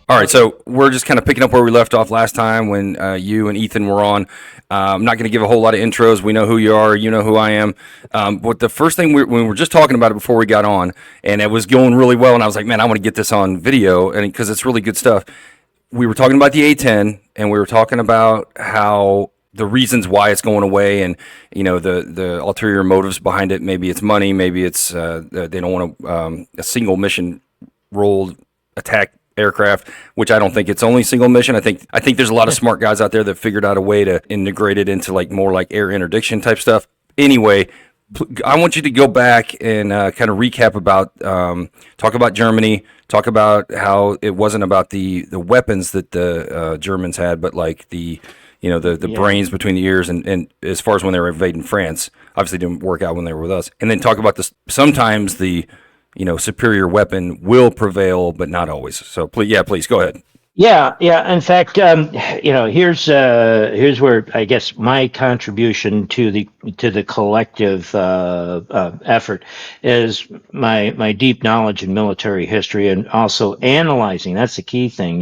All right, so we're just kind of picking up where we left off last time when you and Ethan were on. I'm not going to give a whole lot of intros. We know who you are. You know who I am. But the first thing when we were just talking about it before we got on, and it was going really well, and I was like, man, I want to get this on video, and because it's really good stuff. We were talking about the A-10, and we were talking about how the reasons why it's going away, and the ulterior motives behind it. Maybe it's money. Maybe it's they don't want a single mission rolled attack aircraft, which I don't think it's only single mission. I think there's a lot of smart guys out there that figured out a way to integrate it into like more like air interdiction type stuff. Anyway, I want you to go back and kind of recap about talk about Germany, talk about how it wasn't about the weapons that the Germans had, but like the brains between the ears, and as far as when they were invading France, obviously didn't work out when they were with us. And then talk about this. Sometimes the superior weapon will prevail, but not always. So please go ahead. Yeah. In fact, here's where I guess my contribution to the collective effort is my deep knowledge in military history and also analyzing. That's the key thing.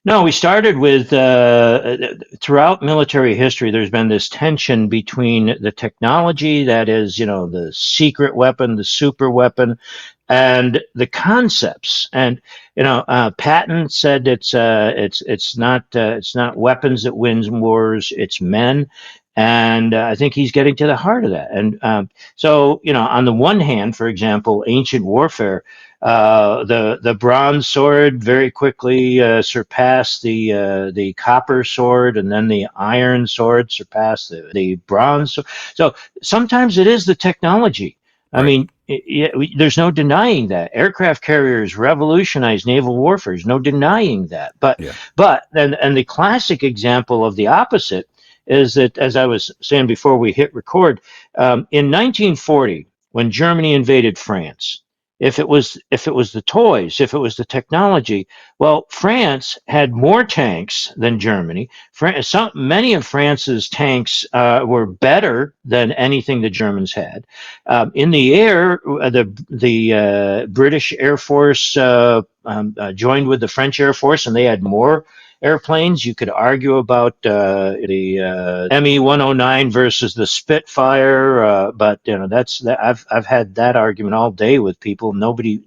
No, we started with throughout military history. There's been this tension between the technology, that is, the secret weapon, the super weapon, and the concepts. And Patton said it's not weapons that wins wars, it's men. And I think he's getting to the heart of that. And so, on the one hand, for example, ancient warfare, the bronze sword very quickly surpassed the copper sword, and then the iron sword surpassed the bronze. So sometimes it is the technology. I mean, there's no denying that aircraft carriers revolutionized naval warfare. There's no denying that. But then, and the classic example of the opposite is that, as I was saying before we hit record, in 1940, when Germany invaded France, if it was the toys, if it was the technology, well, France had more tanks than Germany. Many of France's tanks were better than anything the Germans had. In the air, the British Air Force joined with the French Air Force, and they had more airplanes. You could argue about the Me-109 versus the Spitfire, but I've had that argument all day with people. Nobody,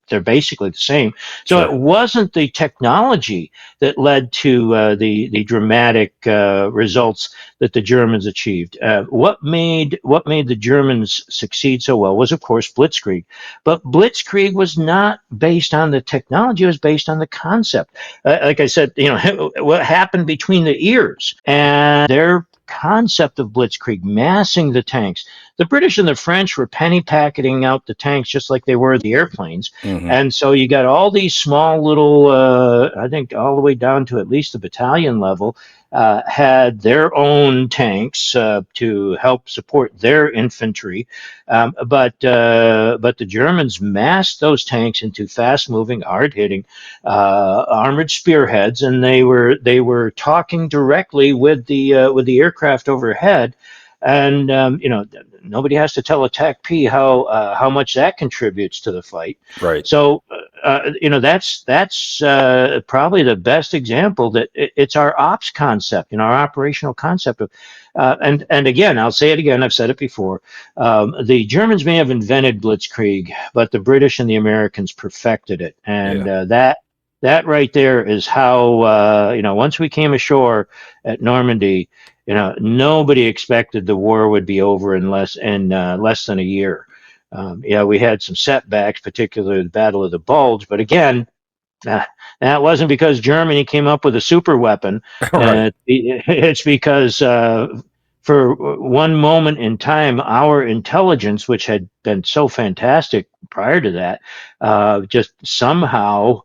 they're basically the same. So It wasn't the technology that led to the dramatic results that the Germans achieved. What made the Germans succeed so well was, of course, Blitzkrieg. But Blitzkrieg was not based on the technology; it was based on the concept. Like I said, what happened between the ears and their concept of Blitzkrieg, massing the tanks. The British and the French were penny packeting out the tanks just like they were the airplanes. Mm-hmm. And so you got all these small little, I think all the way down to at least the battalion level, had their own tanks to help support their infantry. But the Germans massed those tanks into fast-moving, hard-hitting, armored spearheads, and they were talking directly with the aircraft overhead. And nobody has to tell a TACP how much that contributes to the fight. Right. So that's probably the best example that it's our ops concept, our operational concept of. And again, I'll say it again. I've said it before. The Germans may have invented Blitzkrieg, but the British and the Americans perfected it, and that right there is how once we came ashore at Normandy. Nobody expected the war would be over in less than a year. We had some setbacks, particularly the Battle of the Bulge, but again, that wasn't because Germany came up with a super weapon. Right. It's because for one moment in time, our intelligence, which had been so fantastic prior to that, just somehow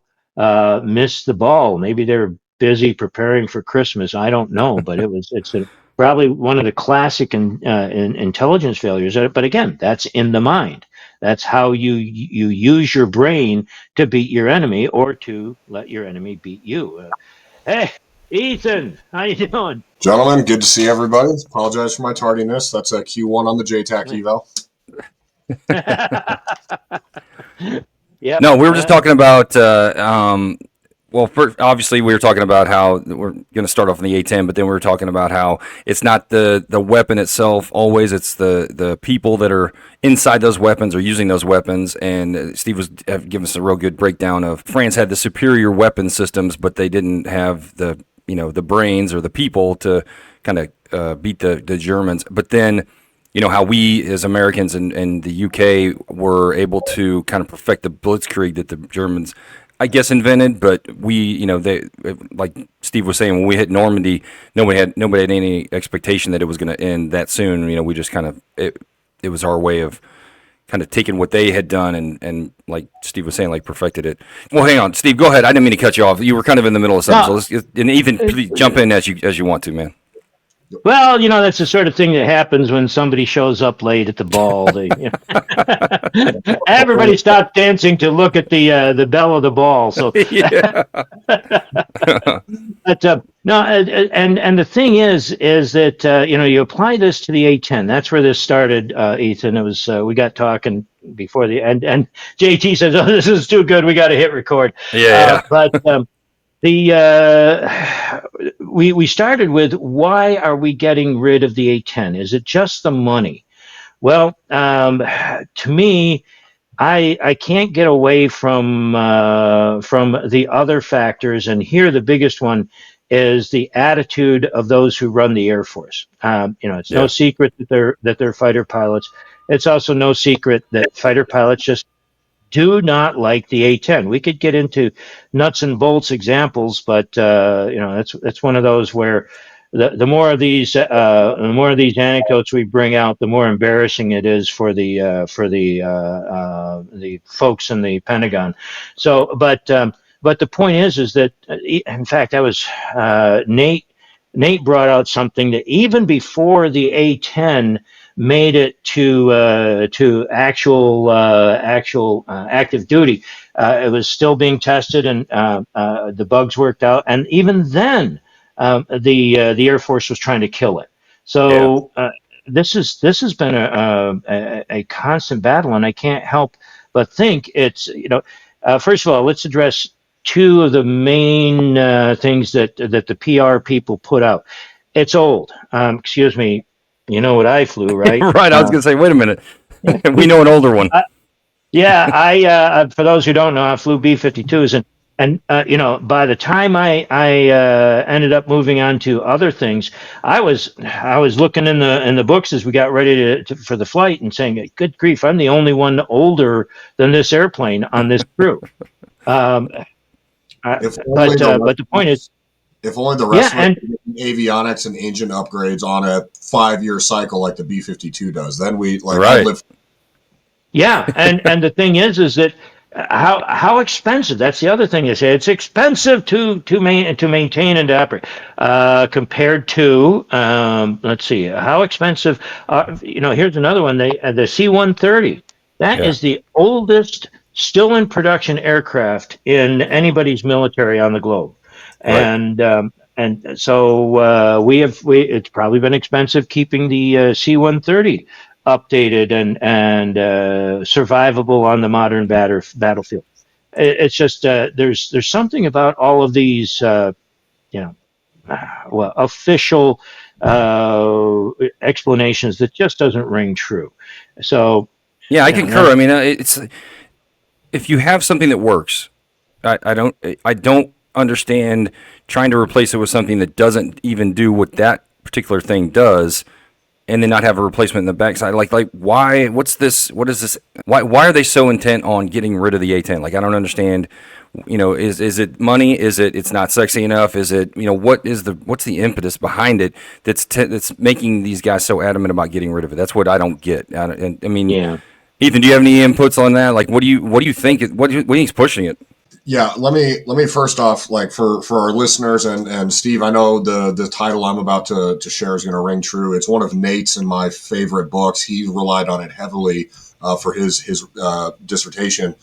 missed the ball. Maybe they were busy preparing for Christmas. I don't know, but probably one of the classic in intelligence failures. But again, that's in the mind. That's how you use your brain to beat your enemy or to let your enemy beat you. Hey, Ethan, how you doing? Gentlemen, good to see everybody. Apologize for my tardiness. That's a Q1 on the JTAC eval. Yep. No, we were just talking about. Well, first, obviously, we were talking about how we're going to start off in the A10, but then we were talking about how it's not the weapon itself always; it's the people that are inside those weapons or using those weapons. And Steve was giving us a real good breakdown of France had the superior weapon systems, but they didn't have the brains or the people to kind of beat the Germans. But then how we as Americans and the UK were able to kind of perfect the blitzkrieg that the Germans, I guess, invented. But they, like Steve was saying, when we hit Normandy, nobody had any expectation that it was going to end that soon. We just kind of it was our way of kind of taking what they had done and like Steve was saying, like perfected it. Well, hang on, Steve, go ahead. I didn't mean to cut you off. You were kind of in the middle of something. No. So and even please jump in as you want to, man. Well, that's the sort of thing that happens when somebody shows up late at the ball. Everybody stopped dancing to look at the bell of the ball. So, Yeah. but no, and the thing is that you apply this to the A10. That's where this started, Ethan. It was we got talking before the and JT says, "Oh, this is too good. We got to hit record." Yeah. But we started with, why are we getting rid of the A10? Is it just the money? Well, to me, I can't get away from the other factors, and here the biggest one is the attitude of those who run the Air Force. It's no Yeah. secret that they're fighter pilots. It's also no secret that fighter pilots just do not like the A10. We could get into nuts and bolts examples, but that's one of those where the more of these anecdotes we bring out, the more embarrassing it is for the folks in the Pentagon. So, but the point is that in fact, that was Nate. Nate brought out something that even before the A10 made it to actual active duty. It was still being tested, and the bugs worked out. And even then, the Air Force was trying to kill it. Yeah. So this has been a constant battle, and I can't help but think it's first of all, let's address two of the main things that the PR people put out. It's old. Excuse me. You know what I flew, right? Right. I was going to say, wait a minute. We know an older one. Yeah, for those who don't know, I flew B-52s, and by the time I ended up moving on to other things, I was looking in the books as we got ready for the flight and saying, "Good grief, I'm the only one older than this airplane on this crew." But the point is, if only the rest yeah, of and it avionics and engine upgrades on a 5-year cycle like the B-52 does, then we Right. I'd live. yeah, and the thing is that how expensive? That's the other thing they say. It's expensive to maintain and to operate compared to let's see, how expensive. Here's another one. The C-130. That Yeah. is the oldest still in production aircraft in anybody's military on the globe, Right. and so it's probably been expensive keeping the C-130 updated and survivable on the modern battlefield. It's just there's something about all of these official explanations that just doesn't ring true. So Yeah, I concur. that I mean, it's if you have something that works, I don't understand trying to replace it with something that doesn't even do what that particular thing does, and then not have a replacement in the backside. Like why? What's this? What is this? Why are they so intent on getting rid of the A10? Like I don't understand. Is it money? Is it's not sexy enough? Is it what's the impetus behind it that's making these guys so adamant about getting rid of it? That's what I don't get. I mean, yeah. Ethan, do you have any inputs on that? Like, what do you think? What do you think's pushing it? Yeah, let me first off, like for our listeners and Steve, I know the title I'm about to share is going to ring true. It's one of Nate's and my favorite books. He relied on it heavily for his dissertation.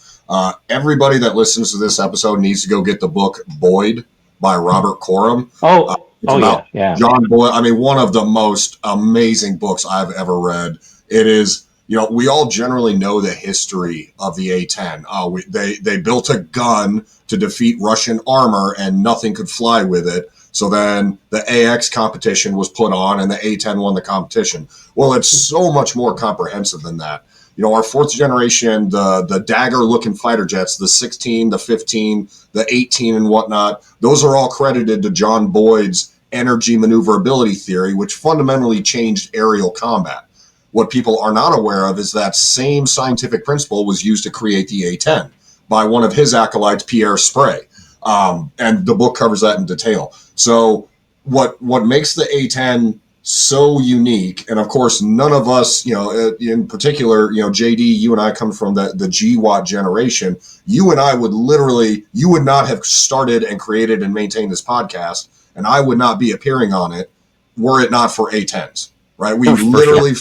Everybody that listens to this episode needs to go get the book Boyd by Robert Coram. It's about yeah. John Boyd. I mean, one of the most amazing books I've ever read. It is we all generally know the history of the A-10. They built a gun to defeat Russian armor and nothing could fly with it. So then the AX competition was put on and the A-10 won the competition. Well, it's so much more comprehensive than that. Our fourth generation, the Dagger-looking fighter jets, the 16, the 15, the 18 and whatnot, those are all credited to John Boyd's energy maneuverability theory, which fundamentally changed aerial combat. What people are not aware of is that same scientific principle was used to create the A-10 by one of his acolytes, Pierre Sprey. And the book covers that in detail. So what makes the A-10 so unique, and of course, none of us, in particular, JD, you and I come from the GWAT generation. You and I you would not have started and created and maintained this podcast, and I would not be appearing on it were it not for A-10s, right? We literally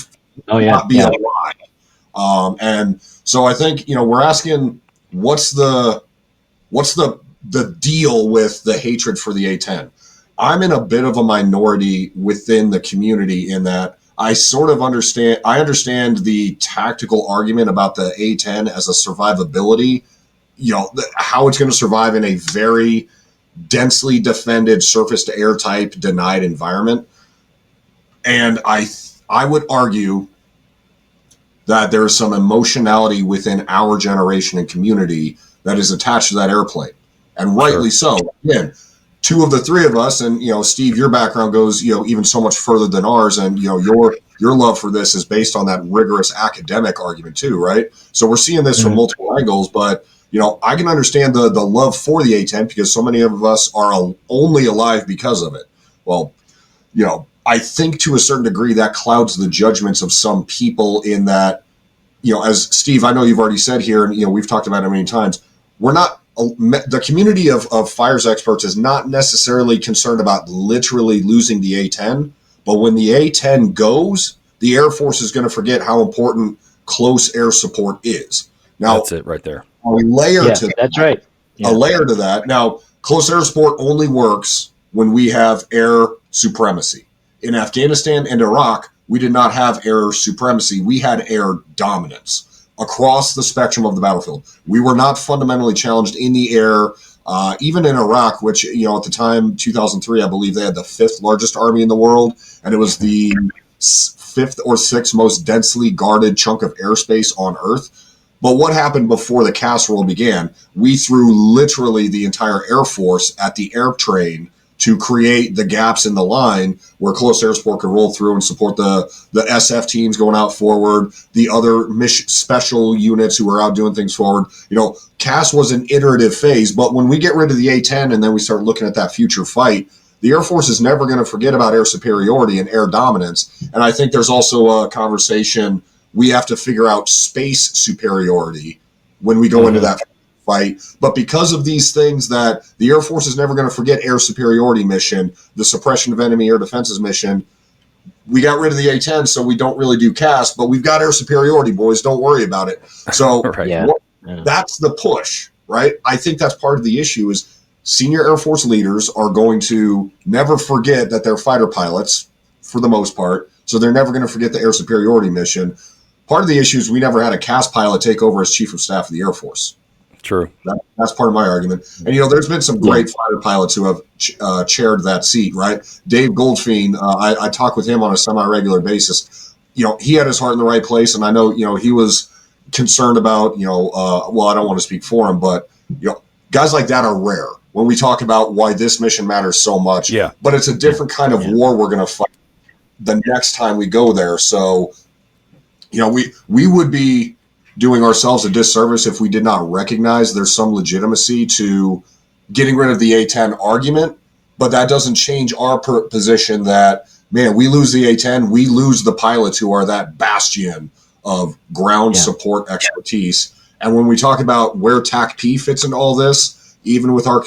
not be alive. And so I think, we're asking, what's the deal with the hatred for the A-10? I'm in a bit of a minority within the community in that I sort of understand the tactical argument about the A-10 as a survivability, how it's going to survive in a very densely defended surface to air type denied environment. And I would argue that there's some emotionality within our generation and community that is attached to that airplane. And rightly so. Again, two of the three of us, and Steve, your background goes even so much further than ours, and your love for this is based on that rigorous academic argument too, right? So we're seeing this from multiple angles, but I can understand the love for the A-10 because so many of us are only alive because of it. Well, I think to a certain degree that clouds the judgments of some people in that, as Steve, I know you've already said here, and we've talked about it many times, the community of fires experts is not necessarily concerned about literally losing the A-10, but when the A-10 goes, the Air Force is going to forget how important close air support is. Now, that's it right there. A layer to that's right. Yeah. A layer to that. Now, close air support only works when we have air supremacy. In Afghanistan and Iraq, we did not have air supremacy. We had air dominance across the spectrum of the battlefield. We were not fundamentally challenged in the air, even in Iraq, which, at the time, 2003, I believe they had the fifth largest army in the world, and it was the fifth or sixth most densely guarded chunk of airspace on Earth. But what happened before the casserole began? We threw literally the entire Air Force at the air train to create the gaps in the line where close air support could roll through and support the SF teams going out forward, the other special units who were out doing things forward. CAS was an iterative phase, but when we get rid of the A-10 and then we start looking at that future fight, the Air Force is never going to forget about air superiority and air dominance. And I think there's also a conversation we have to figure out space superiority when we go into that fight. But because of these things that the Air Force is never going to forget air superiority mission, the suppression of enemy air defenses mission, we got rid of the A-10, so we don't really do CAS, but we've got air superiority, boys. Don't worry about it. So that's the push, right? I think that's part of the issue is senior Air Force leaders are going to never forget that they're fighter pilots for the most part, so they're never going to forget the air superiority mission. Part of the issue is we never had a CAS pilot take over as Chief of Staff of the Air Force. True. That's part of my argument. And, there's been some great fighter pilots who have chaired that seat, right? Dave Goldfein, I talk with him on a semi-regular basis. He had his heart in the right place, and I know, he was concerned about, well, I don't want to speak for him, but, guys like that are rare when we talk about why this mission matters so much. Yeah. But it's a different kind of war we're going to fight the next time we go there. So, we would be doing ourselves a disservice if we did not recognize there's some legitimacy to getting rid of the A-10 argument, but that doesn't change our position that, man, we lose the A-10, we lose the pilots who are that bastion of ground support expertise. And when we talk about where TACP fits in all this, even with our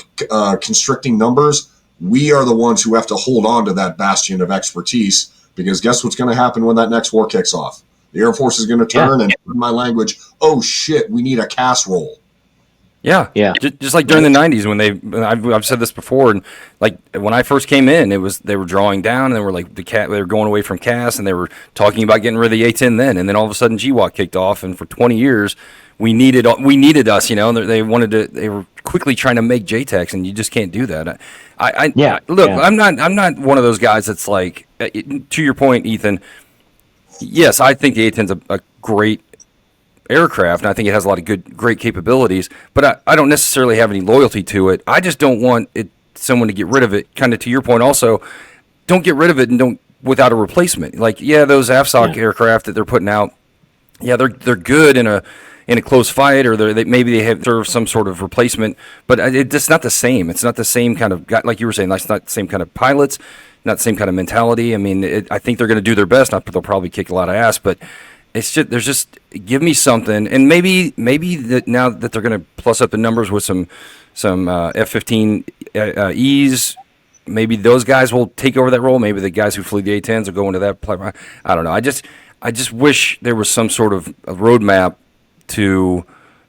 constricting numbers, we are the ones who have to hold on to that bastion of expertise, because guess what's going to happen when that next war kicks off? The Air Force is going to turn and, in my language, oh shit, we need a CAS roll. Yeah, Yeah. just like during the '90s when I've said this before, and like when I first came in, they were drawing down, and they were like they were going away from CAS, and they were talking about getting rid of the A-10 then, and then all of a sudden GWOT kicked off, and for 20 years we needed us, and they were quickly trying to make JTACs, and you just can't do that. Yeah. Look, Yeah. I'm not one of those guys that's like, to your point, Ethan. Yes, I think the A-10's a great aircraft, and I think it has a lot of great capabilities, but I don't necessarily have any loyalty to it. I just don't want someone to get rid of it. Kind of to your point also, don't get rid of it and don't without a replacement. Like, yeah, those AFSOC aircraft that they're putting out, yeah, they're good in a close fight, or maybe they have served some sort of replacement, but it's not the same. It's not the same kind of guy, like you were saying. That's not the same kind of pilots, not the same kind of mentality. I mean, I think they're going to do their best. They'll probably kick a lot of ass, but there's give me something, and maybe that now that they're going to plus up the numbers with some F-15Es, maybe those guys will take over that role. Maybe the guys who flew the A-10s will go into that. I don't know. I just wish there was some sort of a roadmap to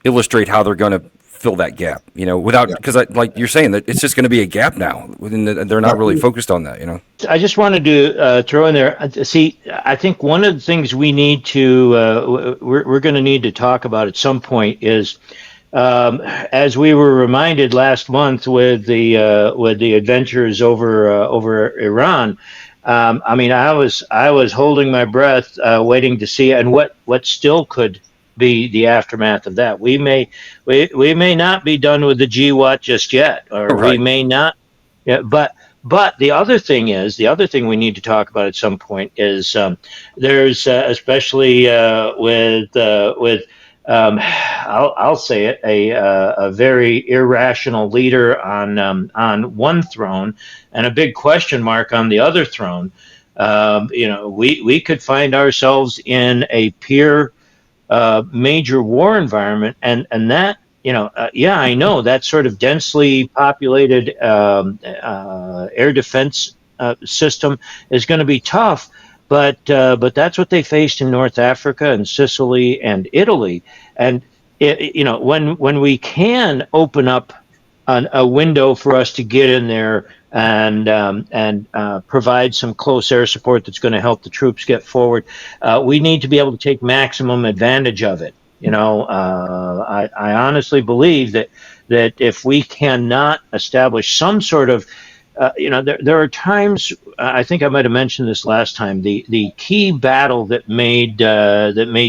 illustrate how they're going to fill that gap. Without, because like you're saying, that it's just going to be a gap now. They're not really focused on that. I just wanted to throw in there. See, I think one of the things we need to we're going to need to talk about at some point is, as we were reminded last month with the adventures over Iran. I mean, I was holding my breath, waiting to see, and what still could be the aftermath of that. We may not be done with the GWAT just yet, or Right. we may not. Yeah, but the other thing we need to talk about at some point is there's especially with I'll say it, a very irrational leader on one throne and a big question mark on the other throne. We could find ourselves in a peer major war environment, and that I know that sort of densely populated air defense system is going to be tough, but that's what they faced in North Africa and Sicily and Italy, and when we can open up a window for us to get in there and provide some close air support that's going to help the troops get forward. We need to be able to take maximum advantage of it. I honestly believe that if we cannot establish some sort of there are times, I think I might have mentioned this last time, the key battle that made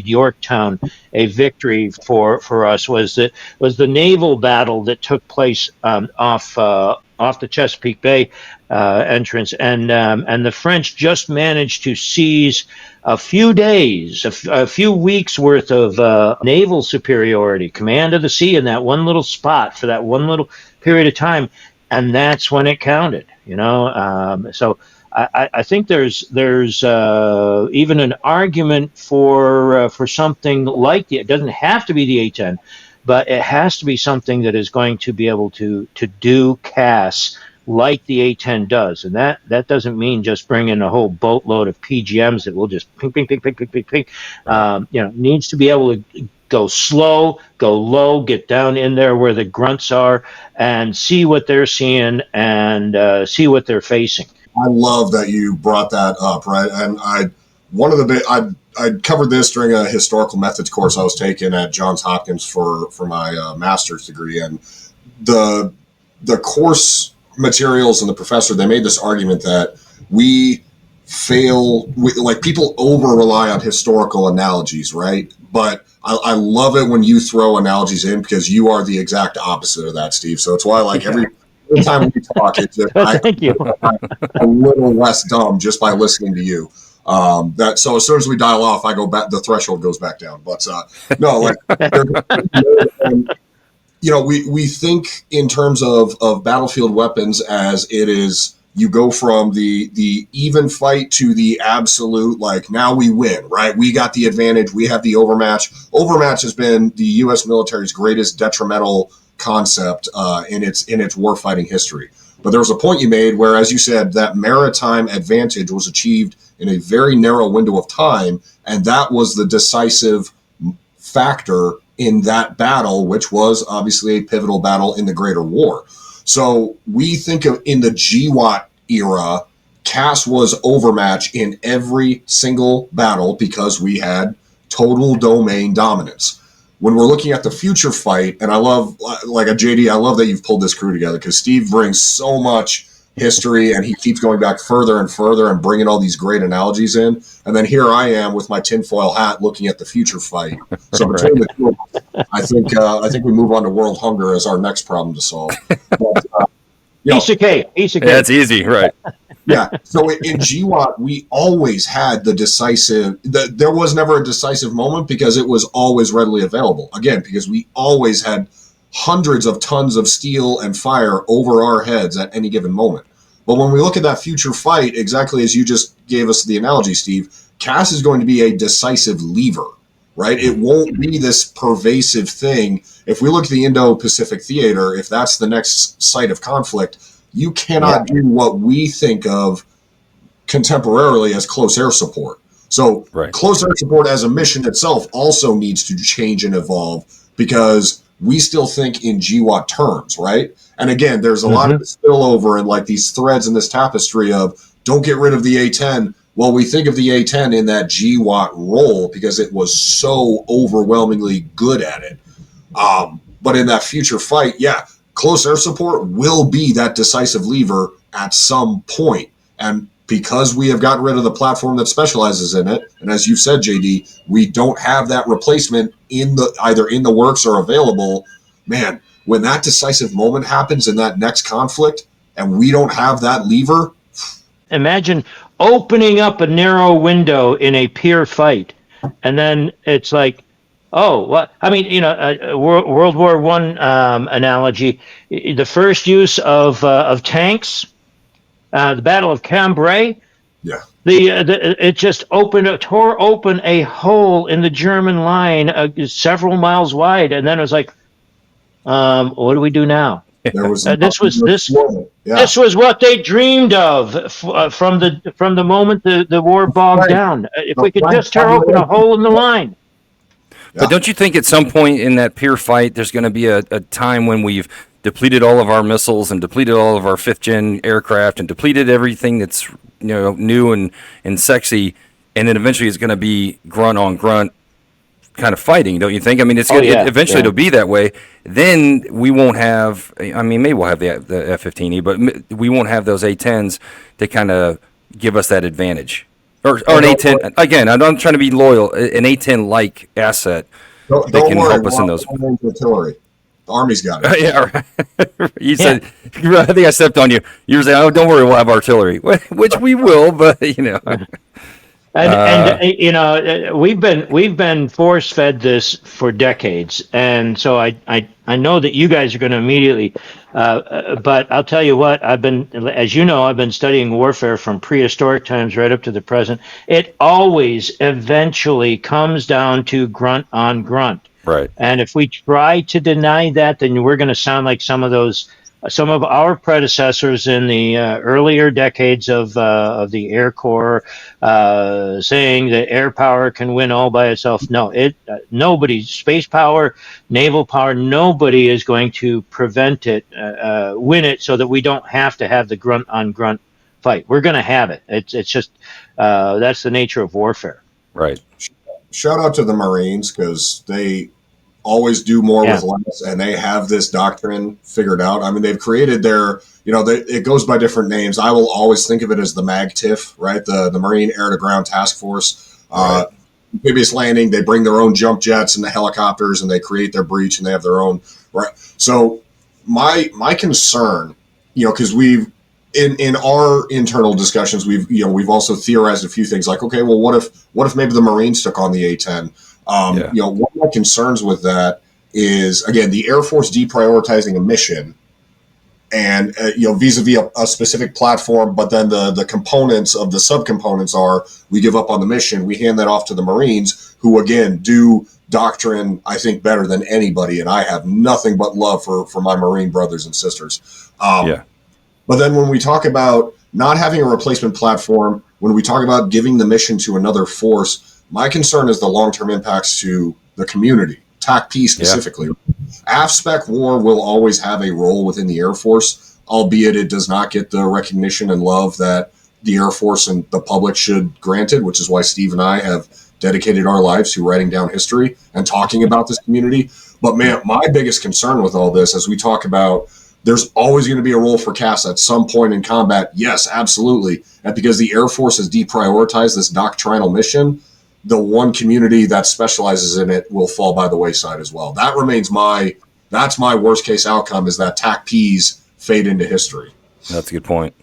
Yorktown a victory for us was the naval battle that took place off the Chesapeake Bay entrance, and the French just managed to seize a few days, a few weeks worth of naval superiority, command of the sea in that one little spot for that one little period of time. And that's when it counted, So I think there's even an argument for something like it doesn't have to be the A-10, but it has to be something that is going to be able to do CAS like the A-10 does, and that doesn't mean just bring in a whole boatload of PGMs that will just ping, ping, ping, ping, ping, ping, ping. Needs to be able to go slow, go low, get down in there where the grunts are, and see what they're seeing and see what they're facing. I love that you brought that up, right? And I covered this during a historical methods course I was taking at Johns Hopkins for my master's degree, and the course materials and the professor, they made this argument that people over rely on historical analogies, right? But I love it when you throw analogies in, because you are the exact opposite of that, Steve. So it's why every time we talk, it's just, Thank you. I'm a little less dumb just by listening to you. So as soon as we dial off, I go back, the threshold goes back down. But no, we think in terms of battlefield weapons as it is. You go from the even fight to the absolute, now we win, right? We got the advantage. We have the overmatch. Overmatch has been the U.S. military's greatest detrimental concept in its warfighting history. But there was a point you made where, as you said, that maritime advantage was achieved in a very narrow window of time, and that was the decisive factor in that battle, which was obviously a pivotal battle in the Greater War. So we think of in the GWAT era, CAS was overmatched in every single battle because we had total domain dominance. When we're looking at the future fight, and I love, like a JD, I love that you've pulled this crew together because Steve brings so much history and he keeps going back further and further and bringing all these great analogies in. And then here I am with my tinfoil hat looking at the future fight. So between the two of us, I think we move on to world hunger as our next problem to solve. But, Piece of cake. Yeah, it's easy, right? Yeah. So in GWAT, we always had the decisive. There was never a decisive moment because it was always readily available. Again, because we always had hundreds of tons of steel and fire over our heads at any given moment. But when we look at that future fight, exactly as you just gave us the analogy, Steve, CAS is going to be a decisive lever, right? It won't be this pervasive thing. If we look at the Indo-Pacific theater, if that's the next site of conflict, you cannot do what we think of contemporarily as close air support. So close air support as a mission itself also needs to change and evolve because we still think in GWAT terms, right? And again, there's a lot of spillover and like these threads in this tapestry of don't get rid of the A-10. Well, we think of the A-10 in that GWAT role because it was so overwhelmingly good at it. But in that future fight, close air support will be that decisive lever at some point. And because we have gotten rid of the platform that specializes in it, and as you said, JD, we don't have that replacement either in the works or available, man, when that decisive moment happens in that next conflict and we don't have that lever. Imagine opening up a narrow window in a peer fight, and then it's like, oh, what? I mean, World War One analogy. The first use of tanks, the Battle of Cambrai. Yeah. It just tore open a hole in the German line, several miles wide, and then it was like, what do we do now? This was what they dreamed of from the moment the war bogged down. If we could just tear open a hole in the line. But don't you think at some point in that peer fight, there's going to be a time when we've depleted all of our missiles and depleted all of our fifth-gen aircraft and depleted everything that's new and sexy, and then eventually it's going to be grunt on grunt kind of fighting, don't you think? I mean, eventually it'll be that way. Then we won't have. I mean, maybe we'll have the F-15E, but we won't have those A-10s to kind of give us that advantage. Or an A-10 again. I'm trying to be loyal. An A-10 like asset that can help us in those. Artillery. The Army's got it. Yeah, right. You said. I think I stepped on you. You were saying, "Oh, don't worry, we'll have artillery," which we will, but And we've been force fed this for decades, and so I know that you guys are going to immediately. But I'll tell you what, I've been studying warfare from prehistoric times right up to the present. It always eventually comes down to grunt on grunt. Right. And if we try to deny that, then we're going to sound like some of our predecessors in the earlier decades of the Air Corps, saying that air power can win all by itself. No, nobody, space power, naval power, nobody is going to prevent it, win it, so that we don't have to have the grunt on grunt fight. We're going to have it. It's just that's the nature of warfare. Right. Shout out to the Marines because they always do more with less, and they have this doctrine figured out. I mean, they've created their, it goes by different names. I will always think of it as the MAGTF, right? The Marine Air to Ground Task Force. Amphibious landing, they bring their own jump jets and the helicopters, and they create their breach, and they have their own, right? So my concern, because we've, in our internal discussions, we've also theorized a few things like, okay, well, what if maybe the Marines took on the A-10? One of my concerns with that is, again, the Air Force deprioritizing a mission and, vis-a-vis a specific platform, but then the components of the subcomponents are, we give up on the mission, we hand that off to the Marines, who, again, do doctrine, I think, better than anybody, and I have nothing but love for my Marine brothers and sisters. But then when we talk about not having a replacement platform, when we talk about giving the mission to another force, my concern is the long-term impacts to the community, TACP specifically. AFSPEC war will always have a role within the Air Force, albeit it does not get the recognition and love that the Air Force and the public should grant it, which is why Steve and I have dedicated our lives to writing down history and talking about this community. But man, my biggest concern with all this, as we talk about, there's always going to be a role for CAS at some point in combat. Yes, absolutely. And because the Air Force has deprioritized this doctrinal mission, the one community that specializes in it will fall by the wayside as well. That remains that's my worst case outcome, is that TACPs fade into history. That's a good point.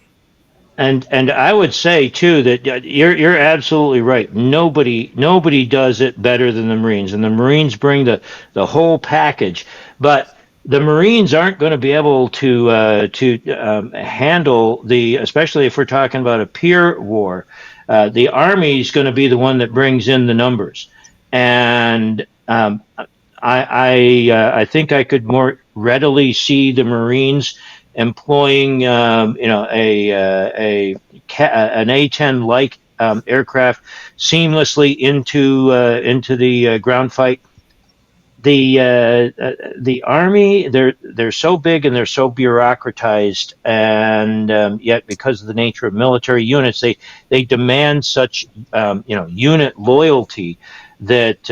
And I would say too that you're absolutely right. Nobody does it better than the Marines, and the Marines bring the whole package. But the Marines aren't going to be able to handle especially if we're talking about a peer war. The Army is going to be the one that brings in the numbers, and I think I could more readily see the Marines employing an A-10 like aircraft seamlessly into the ground fight. The Army, they're so big and they're so bureaucratized, and yet because of the nature of military units, they demand such unit loyalty that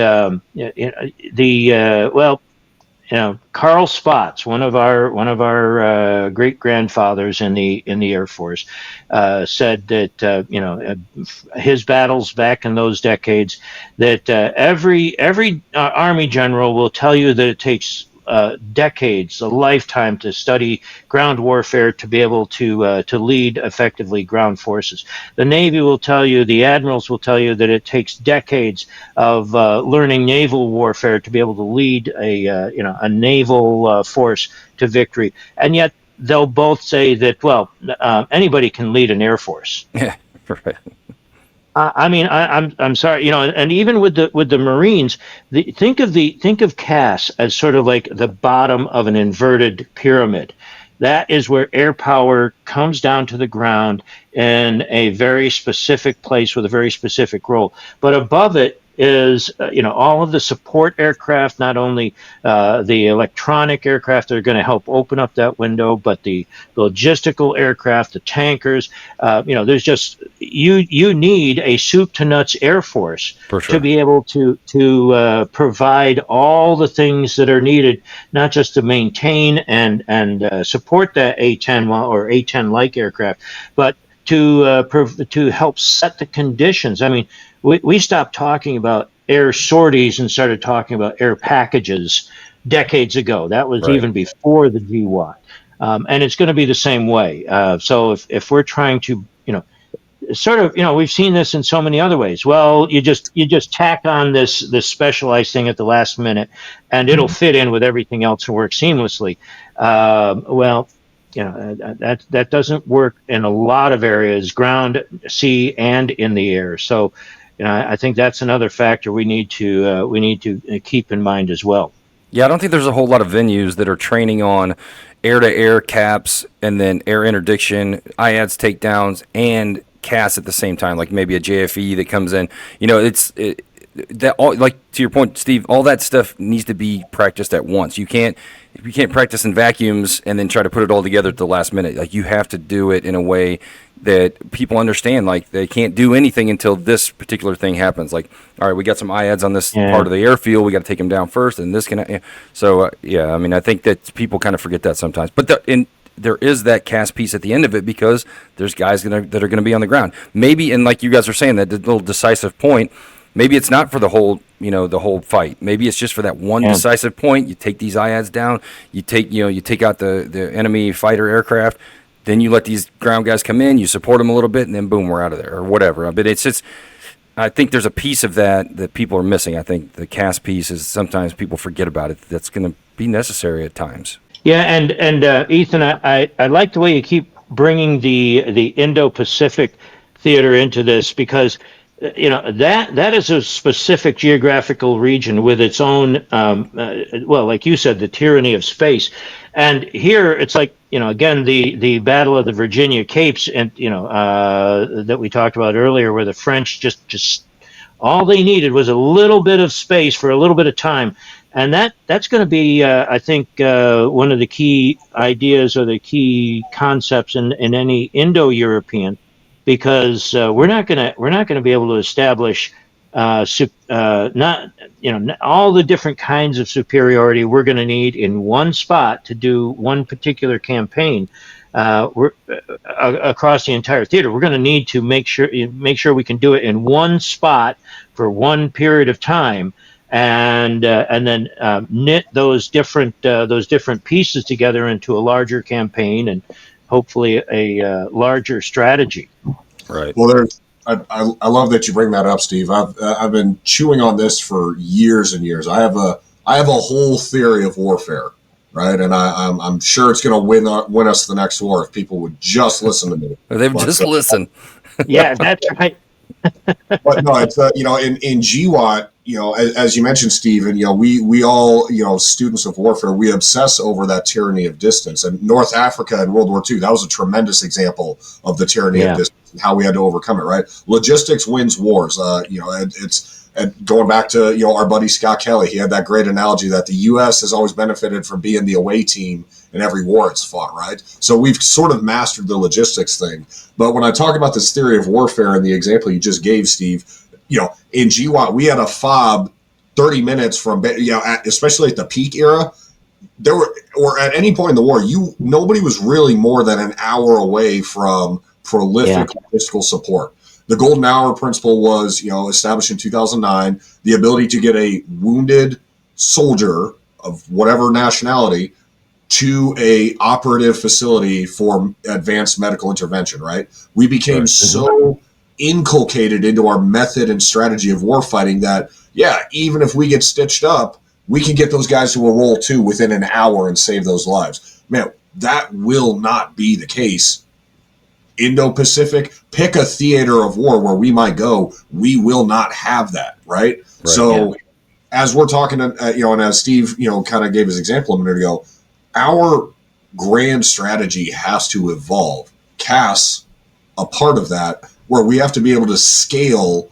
Carl Spaatz, one of our great grandfathers in the Air Force, said that his battles back in those decades, that every Army general will tell you that it takes decades, a lifetime, to study ground warfare to be able to lead effectively ground forces. The Navy will tell you, the admirals will tell you that it takes decades of learning naval warfare to be able to lead a naval force to victory. And yet they'll both say that anybody can lead an air force. Yeah, right. I'm sorry, and even with the Marines, think of CAS as sort of like the bottom of an inverted pyramid. That is where air power comes down to the ground in a very specific place with a very specific role. But above it is all of the support aircraft, not only the electronic aircraft that are going to help open up that window, but the logistical aircraft, the tankers. There's just you need a soup to nuts Air Force to be able to provide all the things that are needed, not just to maintain and support that A-10 or A-10 like aircraft, but to help set the conditions. I mean, we stopped talking about air sorties and started talking about air packages decades ago. That was even before the GWAT. And it's going to be the same way. So if we're trying to, we've seen this in so many other ways. Well, you just tack on this specialized thing at the last minute, and it'll fit in with everything else and work seamlessly. That doesn't work in a lot of areas, ground, sea, and in the air. So, I think that's another factor we need to keep in mind as well. Yeah, I don't think there's a whole lot of venues that are training on air-to-air caps and then air interdiction, IADS takedowns, and CAS at the same time, like maybe a JFE that comes in. That all, like to your point, Steve, all that stuff needs to be practiced at once. You can't practice in vacuums and then try to put it all together at the last minute. Like, you have to do it in a way that people understand. Like, they can't do anything until this particular thing happens. Like, all right, we got some IADs on this part of the airfield, we got to take them down first, and this can. So I mean, I think that people kind of forget that sometimes. But there is that CAS piece at the end of it, because there's guys that are going to be on the ground. Maybe, and like you guys are saying, that little decisive point. Maybe it's not for the whole fight. Maybe it's just for that one decisive point. You take these IADs down. You take out the enemy fighter aircraft. Then you let these ground guys come in. You support them a little bit, and then boom, we're out of there, or whatever. But I think there's a piece of that people are missing. I think the CAS piece is, sometimes people forget about it. That's going to be necessary at times. Yeah, and Ethan, I like the way you keep bringing the Indo-Pacific theater into this, because that is a specific geographical region with its own, like you said, the tyranny of space. And here it's like, again, the Battle of the Virginia Capes, and that we talked about earlier, where the French just all they needed was a little bit of space for a little bit of time, And that's going to be, I think, one of the key ideas or the key concepts in any Indo-European, because we're not going to be able to establish not all the different kinds of superiority we're going to need in one spot to do one particular campaign. We're across the entire theater. We're going to need to make sure we can do it in one spot for one period of time, and then knit those different pieces together into a larger campaign and hopefully a larger strategy. Right. Well, I love that you bring that up, Steve. I've been chewing on this for years and years. I have a whole theory of warfare, right? And I'm sure it's going to win us the next war if people would just listen to me. They've just listened. Yeah, that's right. But no, it's in GWAT, as you mentioned, Steve, and we all, students of warfare, we obsess over that tyranny of distance. And North Africa in World War II, that was a tremendous example of the tyranny of distance and how we had to overcome it. Right, logistics wins wars. It's going back to our buddy Scott Kelly. He had that great analogy that the U.S. has always benefited from being the away team in every war it's fought, right? So we've sort of mastered the logistics thing. But when I talk about this theory of warfare and the example you just gave, Steve, in GWAT, we had a FOB 30 minutes from, especially at the peak era, or at any point in the war, nobody was really more than an hour away from prolific logistical support. The golden hour principle was, established in 2009, the ability to get a wounded soldier of whatever nationality to a operative facility for advanced medical intervention, right? We became so inculcated into our method and strategy of warfighting that, even if we get stitched up, we can get those guys to a roll too within an hour and save those lives. Man, that will not be the case. Indo-Pacific, pick a theater of war where we might go, we will not have that, right? So as we're talking, and as Steve, kind of gave his example a minute ago, our grand strategy has to evolve. CAS, a part of that, where we have to be able to scale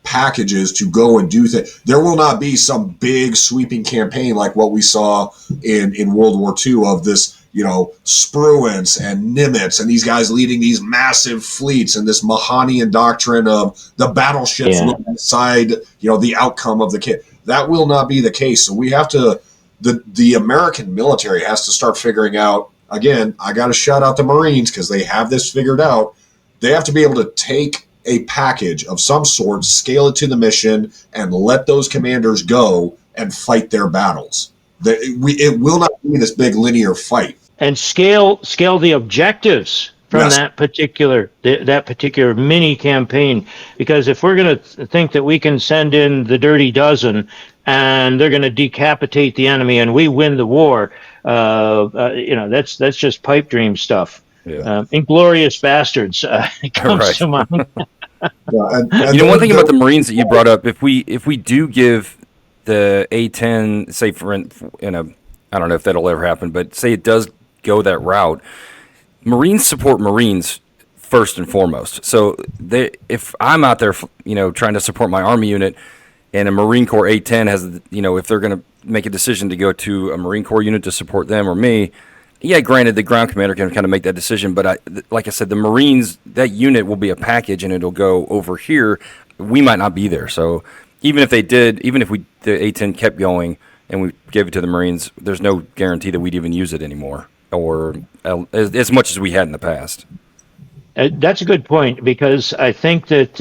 packages to go and do things. There will not be some big sweeping campaign like what we saw in World War II of this, Spruance and Nimitz and these guys leading these massive fleets and this Mahanian doctrine of the battleships looking inside, the outcome of the kit. That will not be the case. So we have to, the American military has to start figuring out, again, I got to shout out the Marines because they have this figured out. They have to be able to take a package of some sort, scale it to the mission, and let those commanders go and fight their battles. It will not be this big linear fight. And scale the objectives from that particular mini campaign, because if we're going to think that we can send in the dirty dozen and they're going to decapitate the enemy and we win the war, that's just pipe dream stuff. Inglorious Bastards comes to mind. One thing about the Marines that you brought up, if we do give the A-10, say I don't know if that'll ever happen, but say it does go that route, Marines support Marines first and foremost. So if I'm out there, trying to support my Army unit, and a Marine Corps A-10 has, if they're going to make a decision to go to a Marine Corps unit to support them or me, granted, the ground commander can kind of make that decision. But like I said, the Marines, that unit will be a package, and it'll go over here. We might not be there. So even if the A-10 kept going and we gave it to the Marines, there's no guarantee that we'd even use it anymore, or as much as we had in the past. That's a good point, because I think that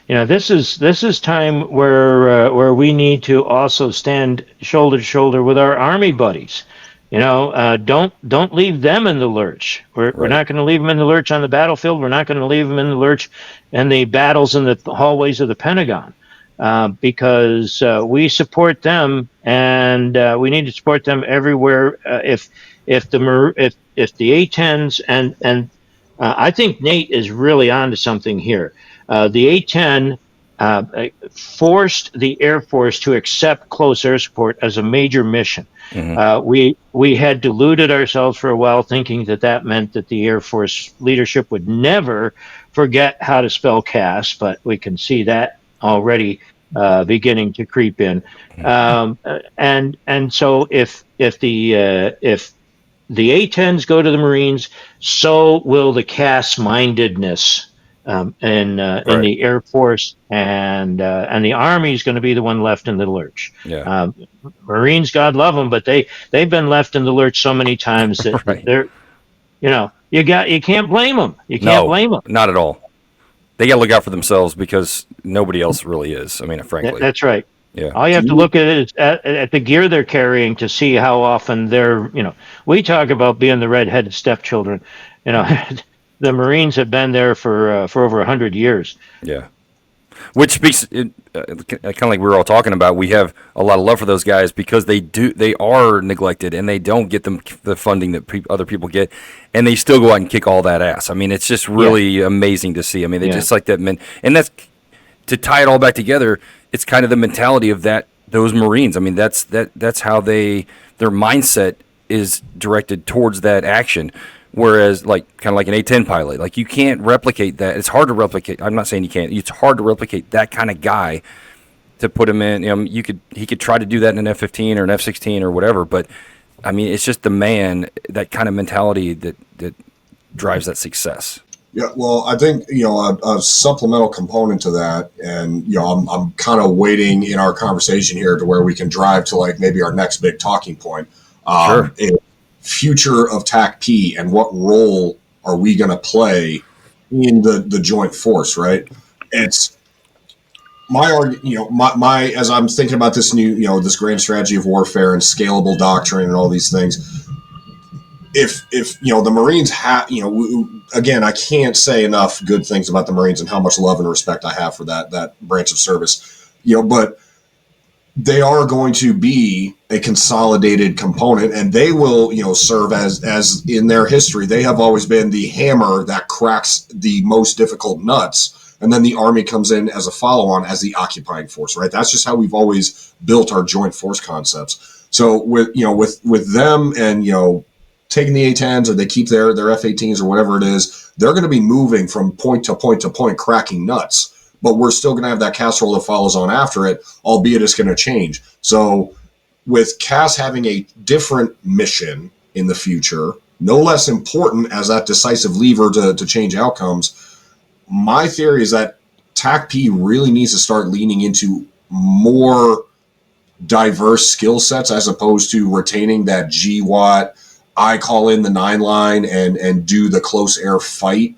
this is time where we need to also stand shoulder to shoulder with our Army buddies. Don't leave them in the lurch. We're not going to leave them in the lurch on the battlefield. We're not going to leave them in the lurch in the battles in the hallways of the Pentagon, because we support them, and we need to support them everywhere. If the A-10s and I think Nate is really onto something here. The A-10 forced the Air Force to accept close air support as a major mission. Mm-hmm. We had deluded ourselves for a while, thinking that meant that the Air Force leadership would never forget how to spell CAS, but we can see that already beginning to creep in, and so if the A-10s go to the Marines, so will the CAS-mindedness in Right. the Air Force, and the Army is going to be the one left in the lurch. Yeah. Marines, God love them, but they've been left in the lurch so many times that Right. they're, you can't blame them. You can't No, blame them. not at all. They got to look out for themselves because nobody else really is. I mean, frankly. That's right. Yeah. All you have to look at is at the gear they're carrying to see how often we talk about being the red-headed stepchildren. The Marines have been there for over 100 years. Yeah. Which speaks, kind of like we were all talking about. We have a lot of love for those guys because they are neglected and they don't get the funding that other people get, and they still go out and kick all that ass. I mean, it's just really amazing to see. I mean, they just like that and that's to tie it all back together. It's kind of the mentality of those Marines. I mean, that's how their mindset is directed towards that action. Whereas, kind of like an A-10 pilot, you can't replicate that. It's hard to replicate. I'm not saying you can't. It's hard to replicate that kind of guy to put him in. He could try to do that in an F-15 or an F-16 or whatever. But I mean, it's just the man, that kind of mentality that drives that success. Yeah, well, I think a supplemental component to that, and I'm kind of waiting in our conversation here to where we can drive to maybe our next big talking point. Sure. Future of TACP and what role are we going to play in the joint force, right? It's my argument, my as I'm thinking about this new, this grand strategy of warfare and scalable doctrine and all these things. If the Marines have, again, I can't say enough good things about the Marines and how much love and respect I have for that branch of service, but they are going to be a consolidated component, and they will, serve as in their history, they have always been the hammer that cracks the most difficult nuts. And then the Army comes in as a follow-on as the occupying force, right? That's just how we've always built our joint force concepts. So with them and, taking the A-10s, or they keep their F-18s or whatever it is, they're going to be moving from point to point to point, cracking nuts. But we're still going to have that casserole that follows on after it, albeit it's going to change. So with CAS having a different mission in the future, no less important as that decisive lever to change outcomes, my theory is that TACP really needs to start leaning into more diverse skill sets as opposed to retaining that GWAT, I call in the 9 line and do the close air fight.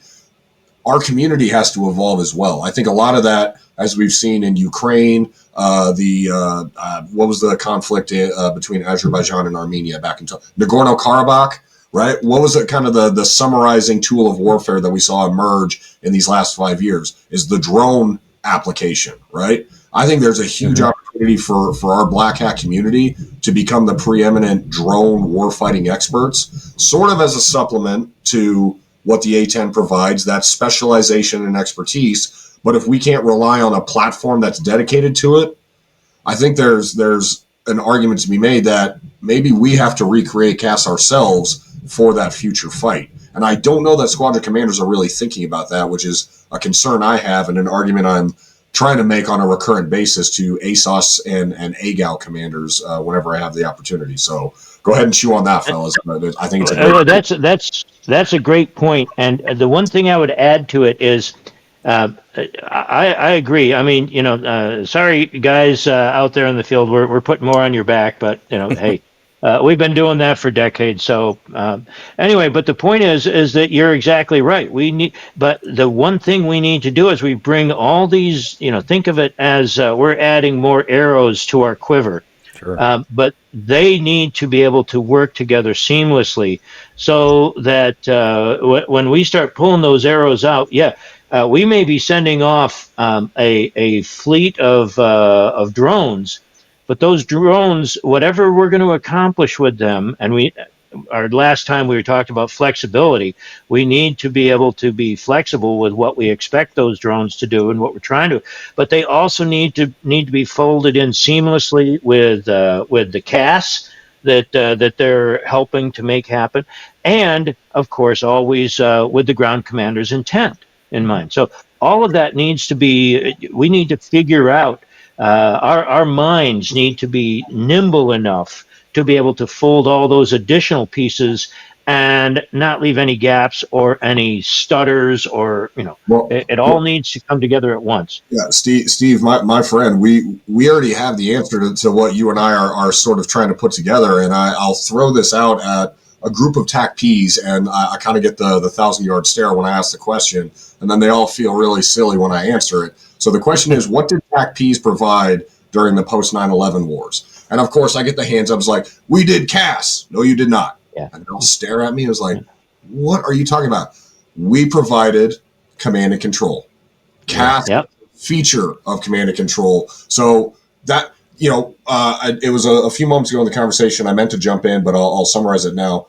Our community has to evolve as well. I think a lot of that, as we've seen in Ukraine, what was the conflict between Azerbaijan and Armenia back in Nagorno-Karabakh, right? What was it kind of the summarizing tool of warfare that we saw emerge in these last 5 years is the drone application, right? I think there's a huge opportunity for our Black Hat community to become the preeminent drone warfighting experts, sort of as a supplement to what the A-10 provides, that specialization and expertise. But if we can't rely on a platform that's dedicated to it, I think there's an argument to be made that maybe we have to recreate CAS ourselves for that future fight. And I don't know that squadron commanders are really thinking about that, which is a concern I have and an argument I'm trying to make on a recurrent basis to ASOS and AGAL commanders whenever I have the opportunity. So go ahead and chew on that, fellas. I think it's a great that's a great point. And the one thing I would add to it is, I agree. I mean, sorry guys out there in the field, we're putting more on your back, but hey, we've been doing that for decades. So anyway, but the point is that you're exactly right. But the one thing we need to do is we bring all these, think of it as we're adding more arrows to our quiver. Sure. But they need to be able to work together seamlessly so that when we start pulling those arrows out, we may be sending off a fleet of drones, but those drones, whatever we're going to accomplish with them, and our last time we talked about flexibility, we need to be able to be flexible with what we expect those drones to do and what we're trying to. But they also need to be folded in seamlessly with the CAS that they're helping to make happen, and of course always with the ground commander's intent in mind. So all of that needs to be. We need to figure out Our minds need to be nimble enough to be able to fold all those additional pieces and not leave any gaps or any stutters, or Well, it all needs to come together at once. yeah, Steve, my friend, we already have the answer to what you and I are sort of trying to put together, and I'll throw this out at a group of TACPs, and I kind of get the 1,000-yard stare when I ask the question, and then they all feel really silly when I answer it. So the question is, what did TACPs provide during the post 9/11 wars? And of course, I get the hands up. It's like, we did CAS. No, you did not. Yeah. And they'll stare at me. It's like, what are you talking about? We provided command and control. CAS Yep. feature of command and control. So that, it was a few moments ago in the conversation. I meant to jump in, but I'll summarize it now.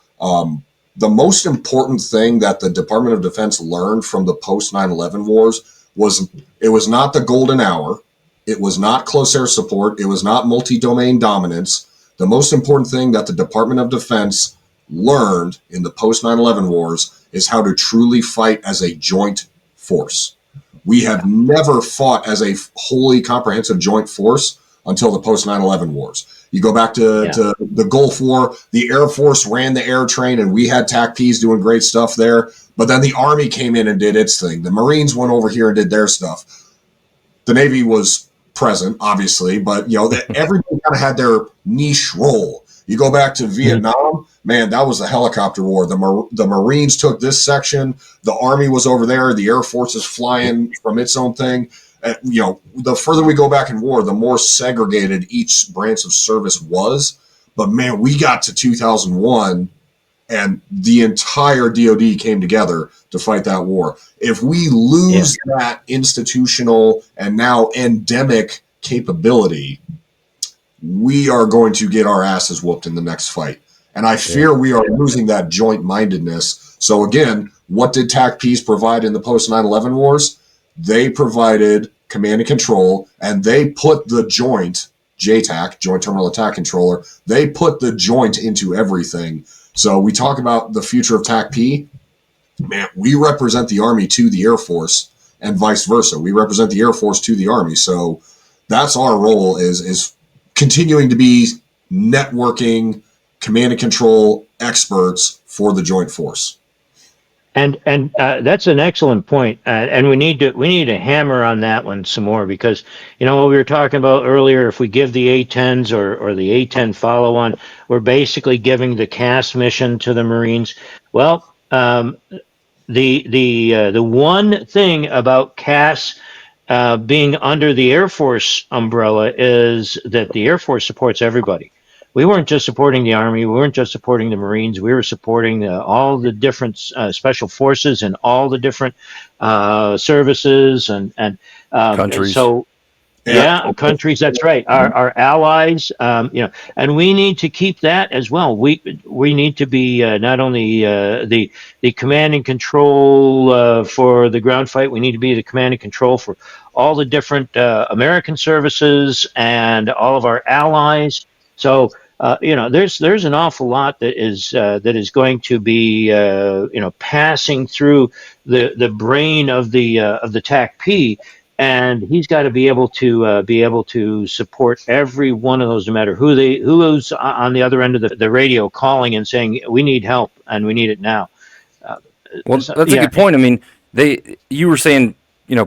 The most important thing that the Department of Defense learned from the post 9/11 wars was it was not the golden hour. It was not close air support. It was not multi-domain dominance. The most important thing that the Department of Defense learned in the post 9/11 wars is how to truly fight as a joint force. We have never fought as a wholly comprehensive joint force until the post 9/11 wars. You go back to the Gulf War, the Air Force ran the air train, and we had TACPs doing great stuff there. But then the Army came in and did its thing. The Marines went over here and did their stuff. The Navy was present, obviously, but everybody kind of had their niche role. You go back to Vietnam, man, that was the helicopter war. The Marines took this section. The Army was over there. The Air Force is flying from its own thing. The further we go back in war, the more segregated each branch of service was. But man, we got to 2001 and the entire DoD came together to fight that war. If we lose that institutional and now endemic capability, we are going to get our asses whooped in the next fight. And I fear we are losing that joint-mindedness. So again, what did TACPs provide in the post 9/11 wars? They provided command and control, and they put the joint, JTAC, Joint Terminal Attack Controller, they put the joint into everything. So we talk about the future of TACP. Man, we represent the Army to the Air Force and vice versa. We represent the Air Force to the Army. So that's our role is continuing to be networking, command and control experts for the joint force. And that's an excellent point. And we need to hammer on that one some more, because what we were talking about earlier, if we give the A-10s or the A-10 follow-on, we're basically giving the CAS mission to the Marines. Well, the one thing about CAS being under the Air Force umbrella is that the Air Force supports everybody. We weren't just supporting the Army. We weren't just supporting the Marines. We were supporting all the different special forces and all the different services and Countries. So, countries. That's right. Our allies. And we need to keep that as well. We need to be not only the command and control for the ground fight. We need to be the command and control for all the different American services and all of our allies. So. There's an awful lot that is going to be passing through the brain of the TACP, and he's got to be able to support every one of those, no matter who's on the other end of the radio calling and saying we need help and we need it now. Well, that's a good point. I mean, you were saying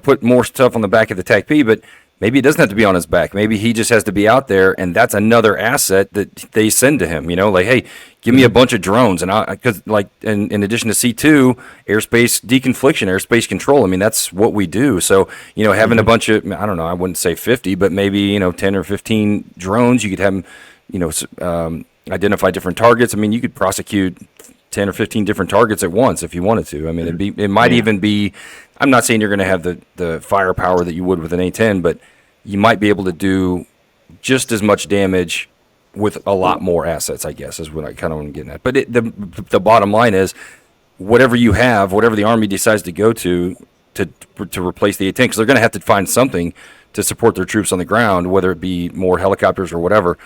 put more stuff on the back of the TACP, but maybe it doesn't have to be on his back. Maybe he just has to be out there, and that's another asset that they send to him. Like, hey, give me a bunch of drones, and because in addition to C2, airspace deconfliction, airspace control. I mean, that's what we do. So having a bunch of, I don't know, I wouldn't say 50, but maybe 10 or 15 drones. You could have them, identify different targets. I mean, you could prosecute 10 or 15 different targets at once if you wanted to. I mean, it might even be. I'm not saying you're going to have the firepower that you would with an A-10, but you might be able to do just as much damage with a lot more assets, I guess, is what I kind of want to get at. But the bottom line is, whatever you have, whatever the Army decides to go to replace the A-10, because they're going to have to find something to support their troops on the ground, whether it be more helicopters or whatever.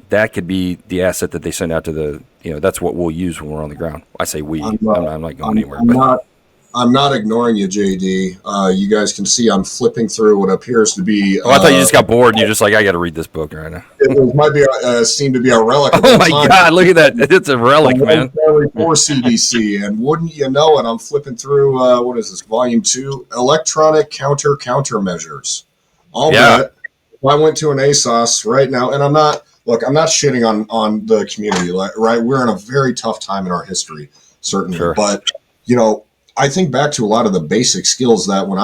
That could be the asset that they send out to that's what we'll use when we're on the ground. I say we. I'm not going anywhere. I'm not ignoring you, JD. You guys can see I'm flipping through what appears to be. Oh, I thought you just got bored and you're just like, I got to read this book right now. It might be seem to be a relic of Oh old my time. God, look at that. It's a relic, man. For CDC, and wouldn't you know it, I'm flipping through, what is this, volume 2, Electronic Countermeasures. I'll bet if I went to an ASOS right now, and I'm not shitting on the community, right? We're in a very tough time in our history, certainly. Sure. But, I think back to a lot of the basic skills that when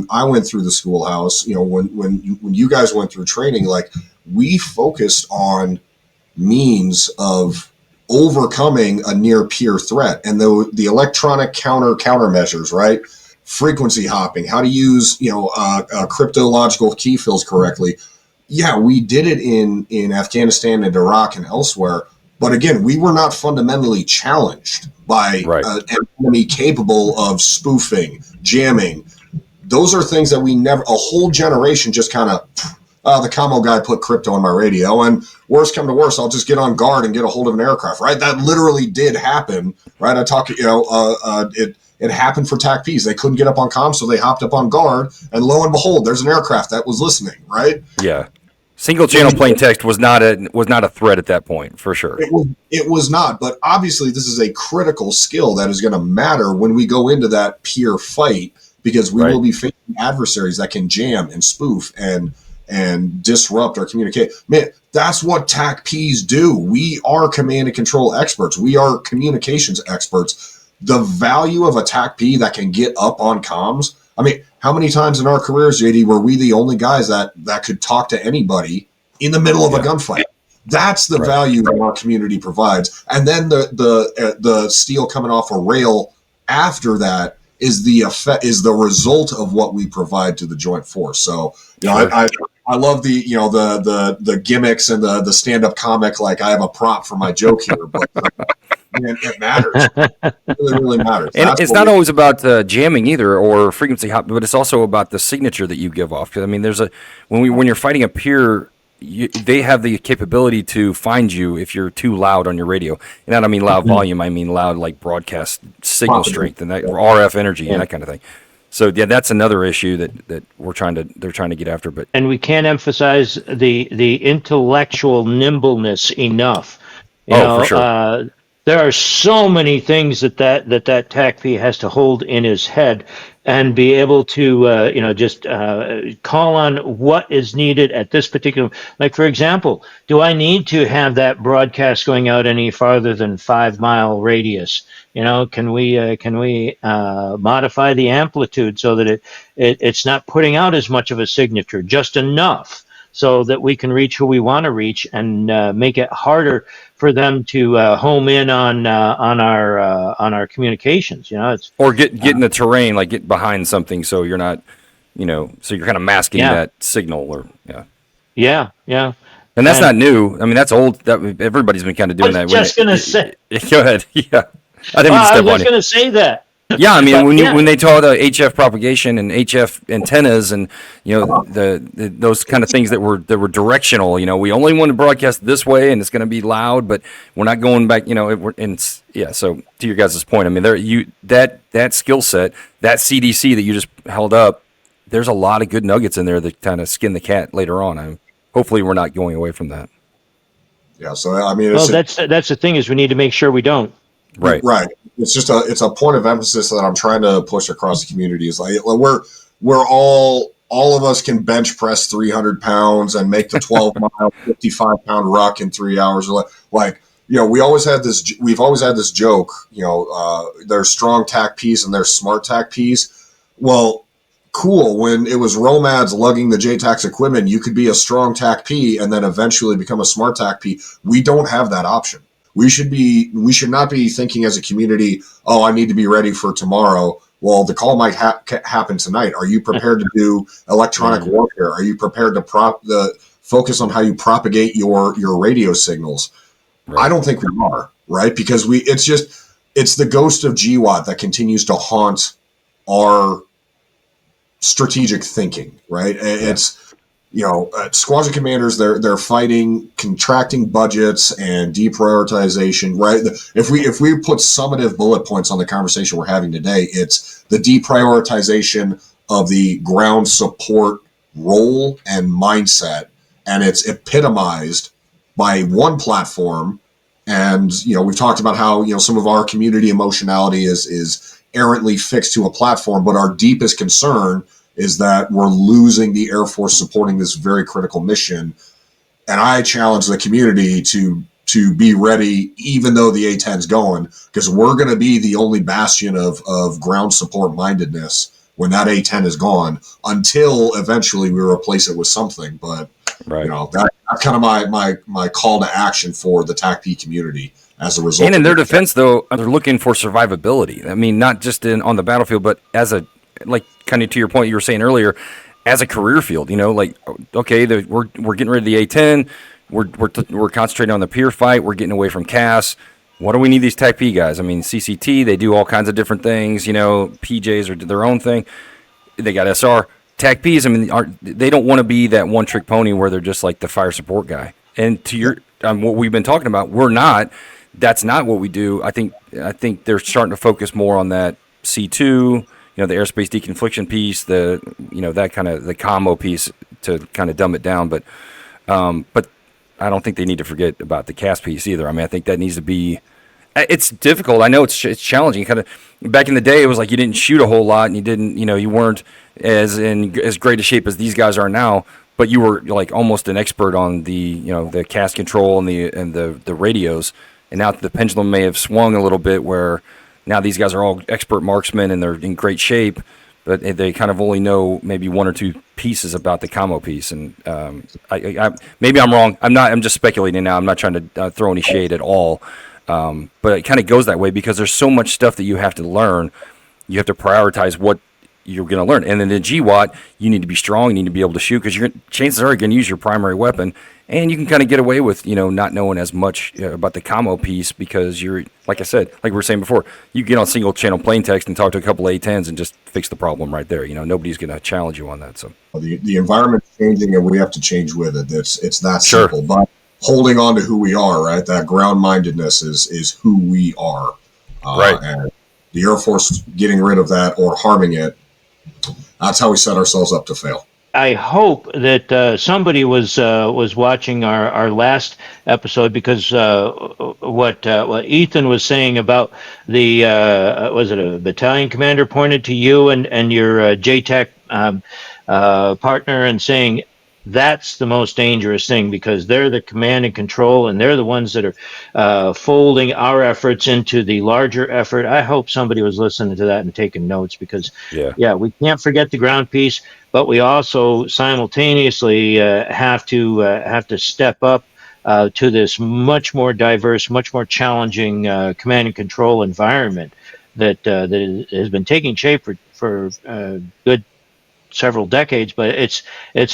I went through the schoolhouse, when you guys went through training, like we focused on means of overcoming a near peer threat, and the electronic countermeasures, right? Frequency hopping, how to use cryptological key fills correctly. Yeah, we did it in Afghanistan and Iraq and elsewhere, but again, we were not fundamentally challenged by an enemy capable of spoofing, jamming. Those are things that a whole generation just kind of, the commo guy put crypto on my radio, and worst come to worst, I'll just get on guard and get a hold of an aircraft, right? That literally did happen, right? I talk, it happened for TACPs. They couldn't get up on comms, so they hopped up on guard, and lo and behold, there's an aircraft that was listening, right? Yeah. Single channel plain text was not a threat at that point, for sure. It was not, but obviously this is a critical skill that is going to matter when we go into that peer fight, because we will be facing adversaries that can jam and spoof and disrupt our communication. Man, that's what TACPs do. We are command and control experts. We are communications experts. The value of a TACP that can get up on comms. I mean, how many times in our careers, JD, were we the only guys that could talk to anybody in the middle of a gunfight? That's the value that our community provides. And then the steel coming off a rail after that is the result of what we provide to the joint force. So, I love the gimmicks and the stand-up comic. Like, I have a prop for my joke here, but man, it matters. It really matters. And it's not always about jamming either or frequency hop, but it's also about the signature that you give off. Because I mean, when you're fighting a peer, they have the capability to find you if you're too loud on your radio. And I don't mean loud volume; I mean loud like broadcast signal strength and that RF energy and that kind of thing. So yeah, that's another issue that they're trying to get after. But and we can't emphasize the intellectual nimbleness enough. For sure. There are so many things that TACP has to hold in his head and be able to just call on what is needed at this particular. Like, for example, do I need to have that broadcast going out any farther than 5 mile radius? Can we modify the amplitude so that it's not putting out as much of a signature, just enough so that we can reach who we want to reach and make it harder for them to home in on our communications. Or get in the terrain, like get behind something, so you're not, so you're kind of masking that signal, or yeah. And that's not new. I mean, that's old. That everybody's been kind of doing that. Just gonna say. Go ahead. Yeah, I didn't mean to step on you. I was going to say that. Yeah, I mean, when they taught the HF propagation and HF antennas and those kind of things that were directional, we only want to broadcast this way and it's going to be loud, but we're not going back, So to your guys' point, I mean, that skill set, that CDC that you just held up, there's a lot of good nuggets in there that kind of skin the cat later on. Hopefully, we're not going away from that. Yeah. So I mean, that's the thing, is we need to make sure we don't. Right. It's just a point of emphasis that I'm trying to push across the community. Is like we're all of us can bench press 300 pounds and make the 12 mile 55 pound ruck in 3 hours. We've always had this joke. There's strong TACPs and there's smart TACPs. Well, cool. When it was Romads lugging the JTAC's equipment, you could be a strong TACP and then eventually become a smart TACP. We don't have that option. We should not be thinking as a community, oh, I need to be ready for tomorrow. Well, the call might happen tonight. Are you prepared to do electronic warfare? Are you prepared to focus on how you propagate your radio signals? Right. I don't think we are, right? Because it's the ghost of GWAT that continues to haunt our strategic thinking, right? squadron commanders, they're fighting contracting budgets and deprioritization, right? If we put summative bullet points on the conversation we're having today, it's the deprioritization of the ground support role and mindset, and it's epitomized by one platform. And we've talked about how some of our community emotionality is errantly fixed to a platform, but our deepest concern is that we're losing the Air Force supporting this very critical mission. And I challenge the community to be ready, even though the A-10's going, because we're going to be the only bastion of ground support mindedness when that A-10 is gone, until eventually we replace it with something. But Right. That's kind of my call to action for the TACP community as a result. And in their defense, though, they're looking for survivability. I mean, not just on the battlefield, but as a, like, kind of to your point you were saying earlier, as a career field. Like, okay, we're getting rid of the A-10, we're concentrating on the peer fight, we're getting away from CAS. What do we need these TACP guys? I mean, CCT, they do all kinds of different things. PJs are their own thing. They got SR. TACPs, I mean, they don't want to be that one-trick pony where they're just like the fire support guy. And to your what we've been talking about, we're not. That's not what we do. I think they're starting to focus more on that C2, the airspace deconfliction piece, that kind of the combo piece to kind of dumb it down. But I don't think they need to forget about the CAS piece either. I mean, I think that needs to be. It's difficult. I know it's challenging. Kind of back in the day, it was like you didn't shoot a whole lot, and you didn't, you weren't as great a shape as these guys are now. But you were like almost an expert on the CAS control and the radios. And now the pendulum may have swung a little bit, where now these guys are all expert marksmen and they're in great shape, but they kind of only know maybe one or two pieces about the combo piece. And I maybe I'm wrong. I'm just speculating now. I'm not trying to throw any shade at all. But it kind of goes that way because there's so much stuff that you have to learn. You have to prioritize what you're going to learn. And then the GWAT, you need to be strong. You need to be able to shoot because chances are you're going to use your primary weapon. And you can kind of get away with, not knowing as much about the combo piece because you're, like I said, like we were saying before, you get on single channel plain text and talk to a couple A-10s and just fix the problem right there. Nobody's going to challenge you on that. So the environment's changing and we have to change with it. It's that Sure. simple. But holding on to who we are, right? That ground mindedness is who we are. Right. And the Air Force getting rid of that or harming it, that's how we set ourselves up to fail. I hope that somebody was watching our last episode because what Ethan was saying about the was it a battalion commander pointed to you and your JTAC partner and saying that's the most dangerous thing because they're the command and control and they're the ones that are folding our efforts into the larger effort. I hope somebody was listening to that and taking notes because we can't forget the ground piece, but we also simultaneously have to step up to this much more diverse, much more challenging command and control environment that has been taking shape for good several decades, but it's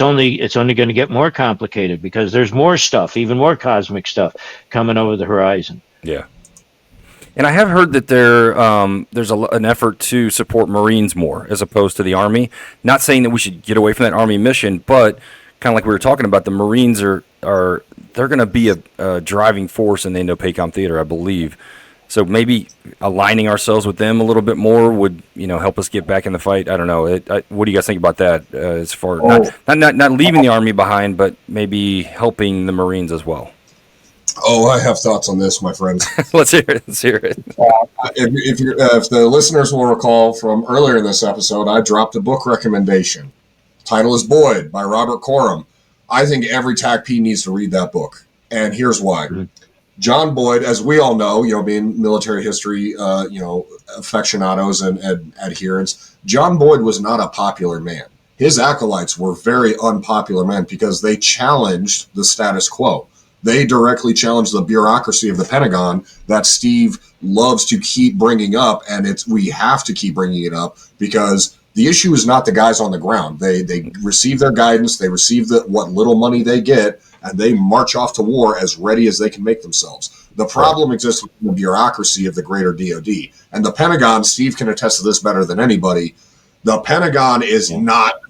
only going to get more complicated because there's more stuff, even more cosmic stuff coming over the horizon. Yeah. And I have heard that there's an effort to support Marines more as opposed to the Army. Not saying that we should get away from that Army mission, but kind of like we were talking about, the Marines they're going to be a driving force in the Indo-PACOM theater, I believe. So maybe aligning ourselves with them a little bit more would, help us get back in the fight. I don't know. What do you guys think about that? As far not leaving the Army behind, but maybe helping the Marines as well. Oh, I have thoughts on this, my friends. Let's hear it. If the listeners will recall from earlier in this episode, I dropped a book recommendation. Title is Boyd by Robert Coram. I think every TACP needs to read that book, and here's why. Mm-hmm. John Boyd, as we all know, being military history, aficionados and adherents, John Boyd was not a popular man. His acolytes were very unpopular men because they challenged the status quo. They directly challenged the bureaucracy of the Pentagon that Steve loves to keep bringing up, and we have to keep bringing it up because the issue is not the guys on the ground. They receive their guidance, they receive what little money they get, and they march off to war as ready as they can make themselves. The problem exists in the bureaucracy of the greater DoD. And the Pentagon, Steve can attest to this better than anybody, the Pentagon is not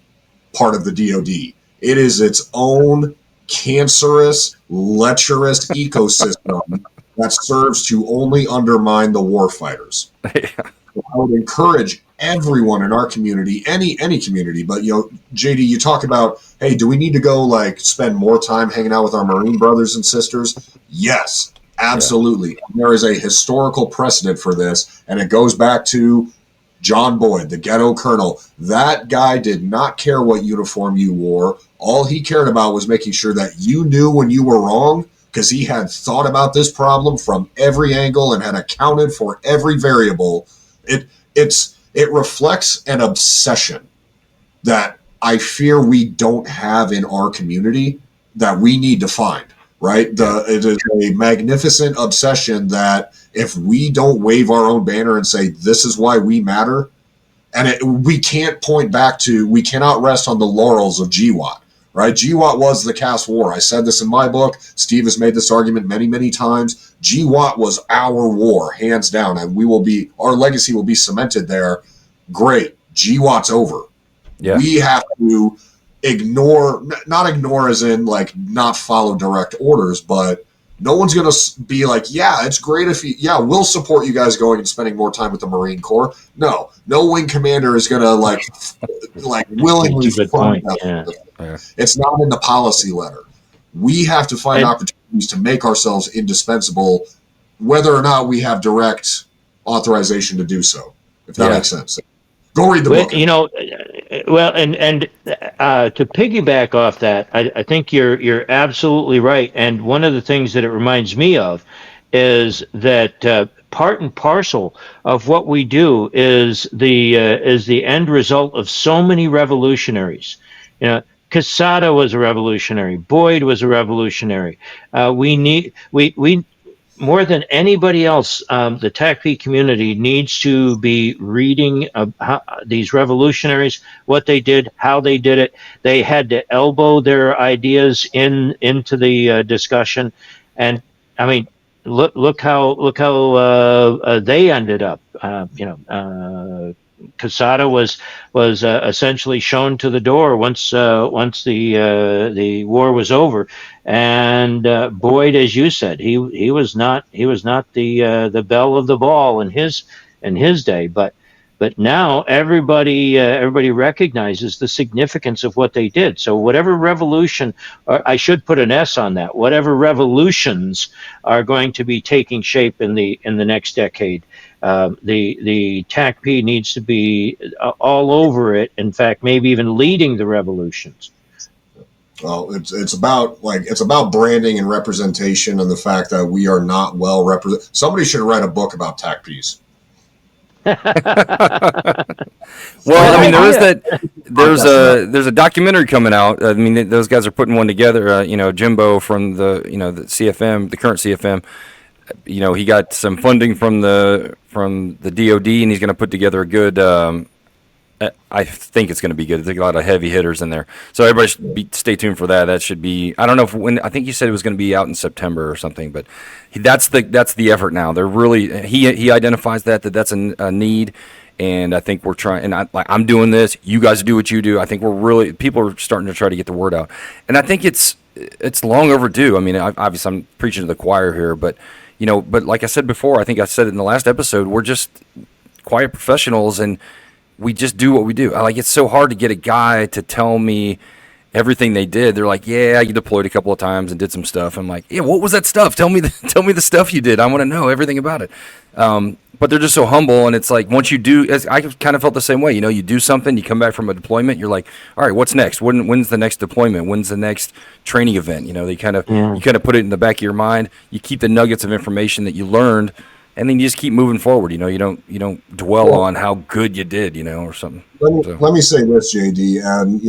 part of the DoD. It is its own cancerous, lecherous ecosystem that serves to only undermine the warfighters. Yeah. I would encourage everyone in our community, any community, but JD, you talk about, hey, do we need to go like spend more time hanging out with our Marine brothers and sisters? Yes, absolutely. Yeah. There is a historical precedent for this, and it goes back to John Boyd, the ghetto colonel. That guy did not care what uniform you wore. All he cared about was making sure that you knew when you were wrong, because he had thought about this problem from every angle and had accounted for every variable. It reflects an obsession that I fear we don't have in our community that we need to find, right? It is a magnificent obsession that if we don't wave our own banner and say, this is why we matter, and we can't point back to, we cannot rest on the laurels of GWAT, right? GWAT was the Cass War. I said this in my book. Steve has made this argument many, many times. GWAT was our war, hands down, and our legacy will be cemented there. Great. GWAT's over. Yeah. We have to not ignore as in like not follow direct orders, but no one's going to be like, yeah, it's great we'll support you guys going and spending more time with the Marine Corps. No wing commander is going to like willingly fund that. Yeah. It's not in the policy letter. We have to find opportunities to make ourselves indispensable, whether or not we have direct authorization to do so, if that makes sense. Go read the book. And to piggyback off that, I think you're absolutely right. And one of the things that it reminds me of is that part and parcel of what we do is the end result of so many revolutionaries. Quesada was a revolutionary. Boyd was a revolutionary. We more than anybody else, the TACP community needs to be reading these revolutionaries, what they did, how they did it. They had to elbow their ideas into the discussion, and I mean, look how they ended up. Quesada was essentially shown to the door once the war was over, and Boyd, as you said, he was not the belle of the ball in his day, but now everybody recognizes the significance of what they did. So whatever revolution, or I should put an S on that, whatever revolutions are going to be taking shape in the next decade, the TACP needs to be all over it. In fact, maybe even leading the revolutions. Well, it's about branding and representation, and the fact that we are not well represented. Somebody should write a book about TACPs. Well, I mean, there's a documentary coming out. I mean, those guys are putting one together. Jimbo from the CFM, the current CFM. He got some funding from the DOD, and he's going to put together a good. I think it's going to be good. There's a lot of heavy hitters in there, so everybody should stay tuned for that. That should be. I don't know when. I think you said it was going to be out in September or something, but that's the effort now. They're really he identifies that's a need, and I think we're trying. And I'm doing this. You guys do what you do. I think people are starting to try to get the word out, and I think it's long overdue. I mean, obviously I'm preaching to the choir here, but but like I said before, I think I said it in the last episode. We're just quiet professionals, and we just do what we do. It's so hard to get a guy to tell me everything they did. They're like, yeah, you deployed a couple of times and did some stuff. I'm like, yeah, what was that stuff? Tell me the stuff you did. I want to know everything about it. But they're just so humble, and it's like once you do, I kind of felt the same way. You do something, you come back from a deployment, you're like, all right, what's next? When's the next deployment? When's the next training event? You kind of put it in the back of your mind. You keep the nuggets of information that you learned, and then you just keep moving forward. You don't dwell on how good you did, or something. Let me say this, JD, and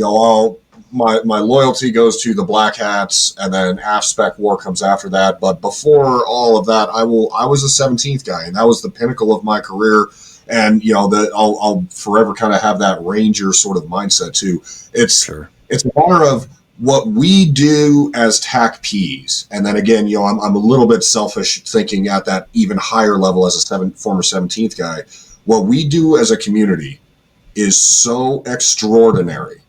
my loyalty goes to the Black Hats, and then Half Spec War comes after that. But before all of that, I was a 17th guy, and that was the pinnacle of my career. And I'll forever kind of have that Ranger sort of mindset too. It's a matter of what we do as TACPs, and then again, I'm a little bit selfish thinking at that even higher level as a former 17th guy. What we do as a community is so extraordinary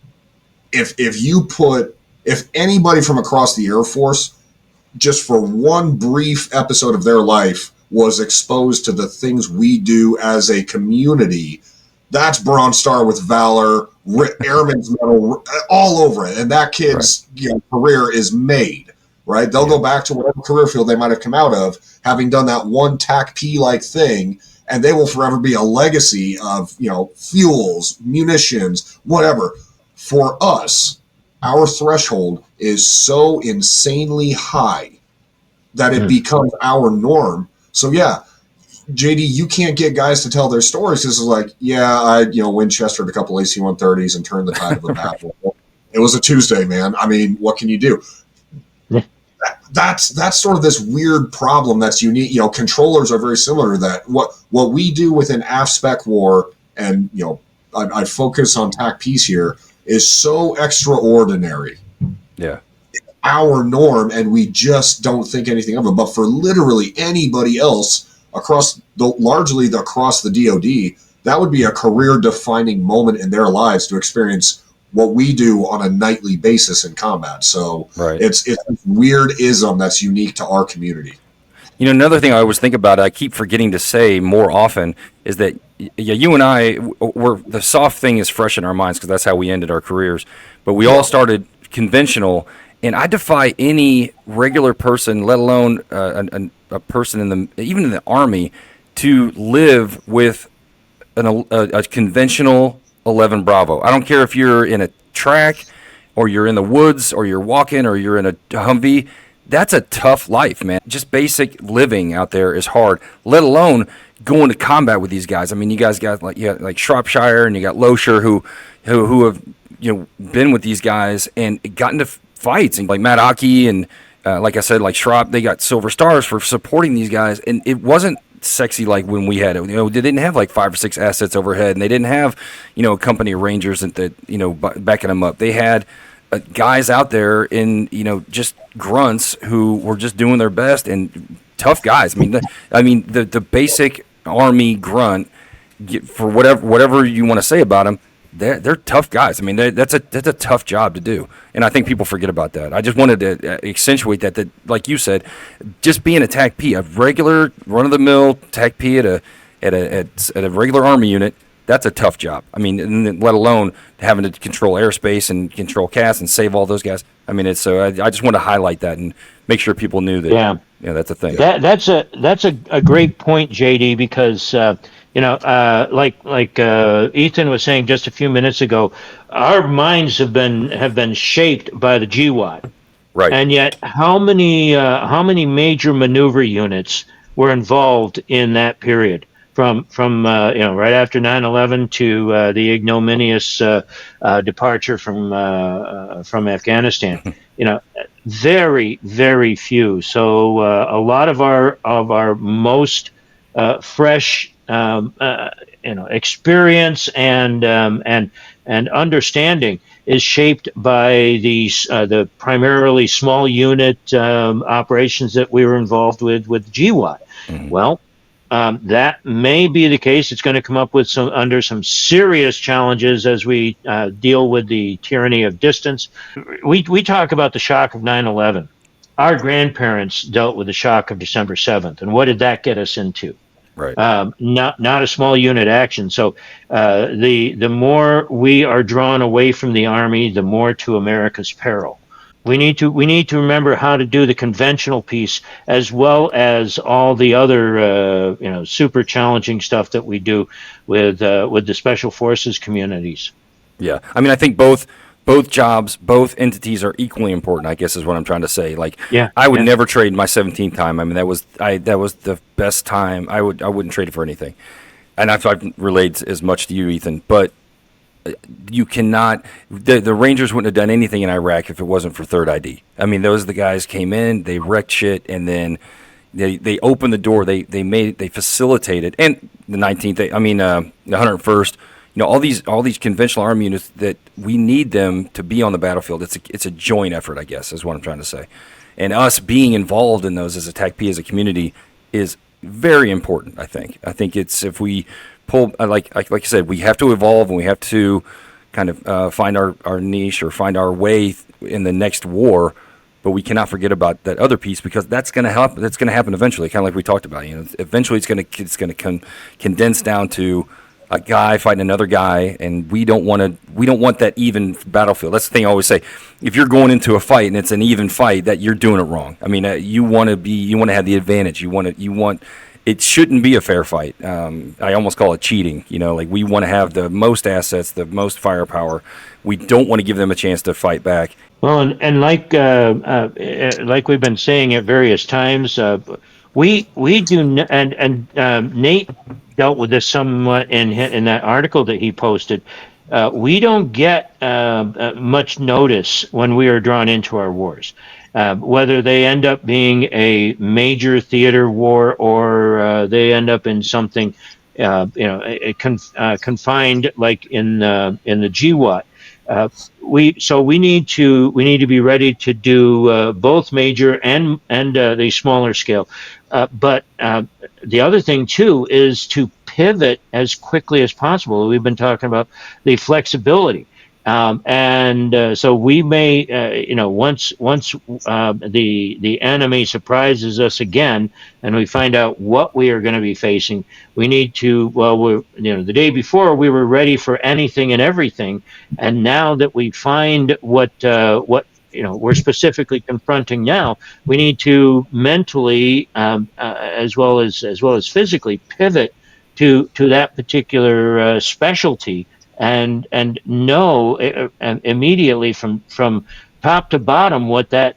if anybody from across the Air Force, just for one brief episode of their life, was exposed to the things we do as a community, that's Bronze Star with Valor, Airman's Medal, all over it. And that kid's career is made, right? They'll go back to whatever career field they might have come out of, having done that one TACP-like thing, and they will forever be a legacy of, fuels, munitions, whatever. For us, our threshold is so insanely high that it becomes our norm. So yeah, JD, you can't get guys to tell their stories. This is like, I Winchestered a couple AC-130s and turned the tide of a battle. It was a Tuesday, man. I mean, what can you do? That's sort of this weird problem that's unique. Controllers are very similar to that. What we do within aft spec war, and I focus on TACPs here, is so extraordinary. Yeah. Our norm, and we just don't think anything of it. But for literally anybody else across the DoD, that would be a career-defining moment in their lives to experience what we do on a nightly basis in combat. So it's a weird ism that's unique to our community. Another thing I always think about, I keep forgetting to say more often, is that you and I, the soft thing is fresh in our minds because that's how we ended our careers. But we all started conventional, and I defy any regular person, let alone a person even in the Army, to live with a conventional 11 Bravo. I don't care if you're in a track or you're in the woods or you're walking or you're in a Humvee. That's a tough life, man. Just basic living out there is hard, let alone going to combat with these guys. I mean, you guys got like Shropshire and you got Loescher who have been with these guys and gotten to fights, and like Matt Aki and like I said, like Shrop, they got silver stars for supporting these guys, and it wasn't sexy like when we had it. They didn't have like 5 or 6 assets overhead, and they didn't have a company of Rangers that backing them up. They had guys out there in just grunts who were just doing their best, and tough guys. I mean the basic Army grunt, for whatever you want to say about them, they're tough guys. I mean, that's a tough job to do, and I think people forget about that. I just wanted to accentuate that like you said, just being a TACP, a regular run-of-the-mill TACP at a regular Army unit, that's a tough job. I mean, let alone having to control airspace and control CAS and save all those guys. I mean, it's so I just want to highlight that and make sure people knew that. Yeah, that's a thing. That's a great point, JD, because like Ethan was saying just a few minutes ago, our minds have been shaped by the GWAT. Right. And yet, how many major maneuver units were involved in that period? From right after 9/11 to the ignominious departure from Afghanistan, very, very few. So a lot of our most fresh experience and understanding is shaped by the primarily small unit operations that we were involved with GWAT. Mm-hmm. Well. That may be the case. It's going to come up with under some serious challenges as we deal with the tyranny of distance. We talk about the shock of 9/11. Our grandparents dealt with the shock of December 7th, and what did that get us into? Right. Not a small unit action. So the more we are drawn away from the Army, the more to America's peril. We need to remember how to do the conventional piece as well as all the other super challenging stuff that we do with the special forces communities. Yeah, I mean, I think both jobs, both entities are equally important, I guess is what I'm trying to say. Like, I would never trade my 17th time. I mean, that was the best time. I wouldn't trade it for anything. And I've relayed as much to you, Ethan, but you cannot. The Rangers wouldn't have done anything in Iraq if it wasn't for Third ID. I mean, those the guys came in, they wrecked shit, and then they opened the door. They facilitated, and the 19th. The 101st. All these conventional Army units that we need them to be on the battlefield. It's a joint effort, I guess, is what I'm trying to say. And us being involved in those as a TACP, as a community, is very important. I think it's if we pull, like I said, we have to evolve and we have to kind of find our niche or find our way in the next war. But we cannot forget about that other piece, because that's going to help. That's going to happen eventually, kind of like we talked about. Eventually it's going to condense down to a guy fighting another guy, and we don't want that even battlefield. That's the thing I always say. If you're going into a fight and it's an even fight, that you're doing it wrong. I mean, you want to have the advantage. It shouldn't be a fair fight. I almost call it cheating. Like, we want to have the most assets, the most firepower. We don't want to give them a chance to fight back. Well, and like we've been saying at various times, we do, and Nate dealt with this somewhat in that article that he posted. We don't get much notice when we are drawn into our wars, whether they end up being a major theater war or they end up in something, confined, like in the GWAT. We need to be ready to do both major and the smaller scale. But the other thing too is to pivot as quickly as possible. We've been talking about the flexibility. So we may, once the enemy surprises us again, and we find out what we are going to be facing, we need to. Well, the day before we were ready for anything and everything, and now that we find what we're specifically confronting now, we need to mentally, as well as physically, pivot to that particular specialty. And know immediately from top to bottom what that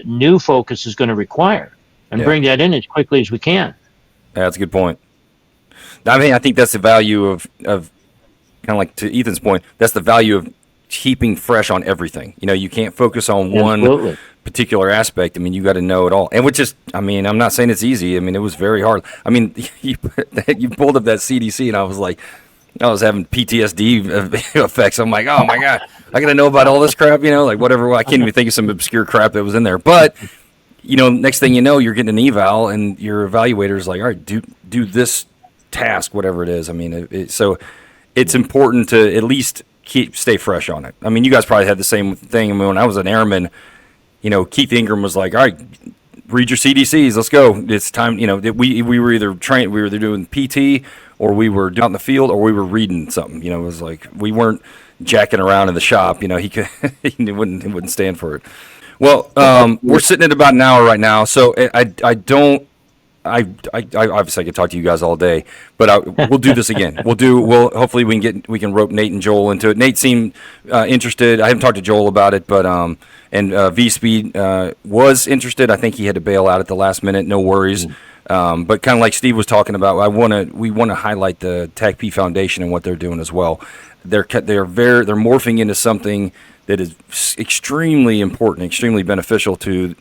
new focus is going to require, and bring that in as quickly as we can. That's a good point. I mean, I think that's the value of kind of like, to Ethan's point, that's the value of keeping fresh on everything. You can't focus on one particular aspect. I mean, you got to know it all. And I'm not saying it's easy. I mean, it was very hard. I mean, you pulled up that CDC, and I was having PTSD effects. I'm like, oh my God, I got to know about all this crap, like whatever. I can't even think of some obscure crap that was in there. But, next thing you know, you're getting an eval, and your evaluator is like, all right, do this task, whatever it is. I mean, so it's important to at least stay fresh on it. I mean, you guys probably had the same thing. I mean, when I was an airman, Keith Ingram was like, all right, read your CDCs, let's go. It's time. We were either trained, we were either doing PT, or we were out in the field, or we were reading something. It was like we weren't jacking around in the shop. He wouldn't stand for it. Well, we're sitting at about an hour right now, so I obviously I could talk to you guys all day, but we'll do this again. Hopefully we can rope Nate and Joel into it. Nate seemed interested. I haven't talked to Joel about it, but and V Speed was interested. I think he had to bail out at the last minute. No worries. But kind of like Steve was talking about, we want to highlight the TACP Foundation and what they're doing as well. They're morphing into something that is extremely important, extremely beneficial to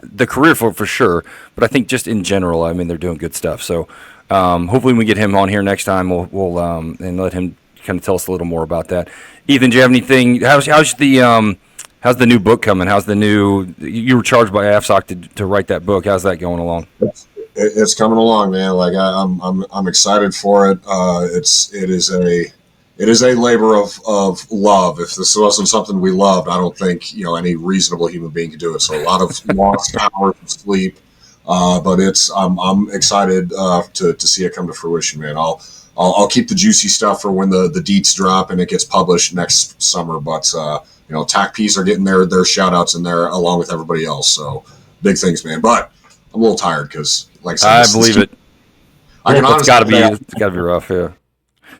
the career for sure. But I think just in general, I mean, they're doing good stuff. So hopefully we get him on here next time. We'll and let him kind of tell us a little more about that. Ethan, do you have anything? How's the new book coming? You were charged by AFSOC to write that book. How's that going along? It's coming along, man. Like I'm excited for it. It is a labor of love. If this wasn't something we loved, I don't think any reasonable human being could do it. So a lot of lost hours of sleep, but I'm excited to see it come to fruition, man. I'll keep the juicy stuff for when the deets drop and it gets published next summer. But TACPs are getting their shout outs in there along with everybody else. So big things, man. But I'm a little tired because, like I said, I believe it. It's got to be rough. Yeah.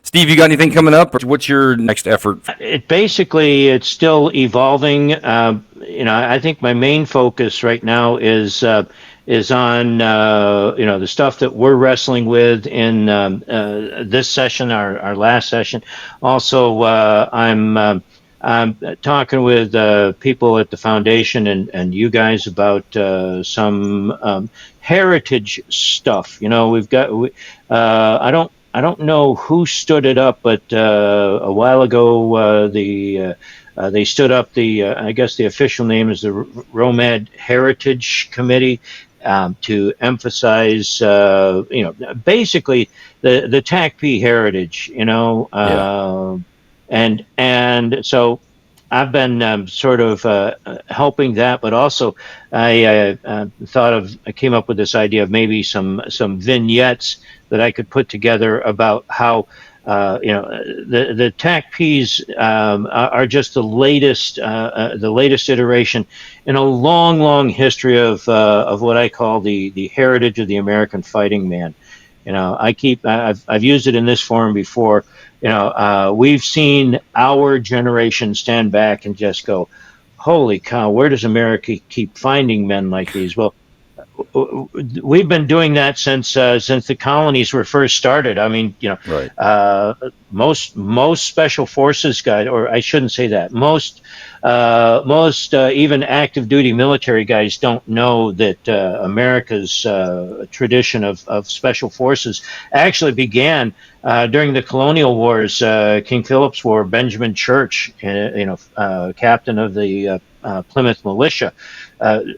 Steve, you got anything coming up? Or what's your next effort? It's still evolving. I think my main focus right now is on the stuff that we're wrestling with in this session, our last session. Also, I'm talking with people at the foundation and you guys about some heritage stuff. We've got. I don't know who stood it up, but a while ago they stood up I guess the official name is the ROMAD Heritage Committee to emphasize basically the TACP heritage. and so I've been sort of helping that, but also I came up with this idea of maybe some vignettes that I could put together about how the TACPs are just the latest iteration in a long history of what I call the heritage of the American fighting man. I've used it in this forum before. We've seen our generation stand back and just go, holy cow, where does America keep finding men like these? Well, we've been doing that since the colonies were first started. I mean, Right. Most special forces guys, or I shouldn't say that. Most even active duty military guys don't know that America's tradition of special forces actually began during the colonial wars. King Philip's War. Benjamin Church, captain of the Plymouth militia,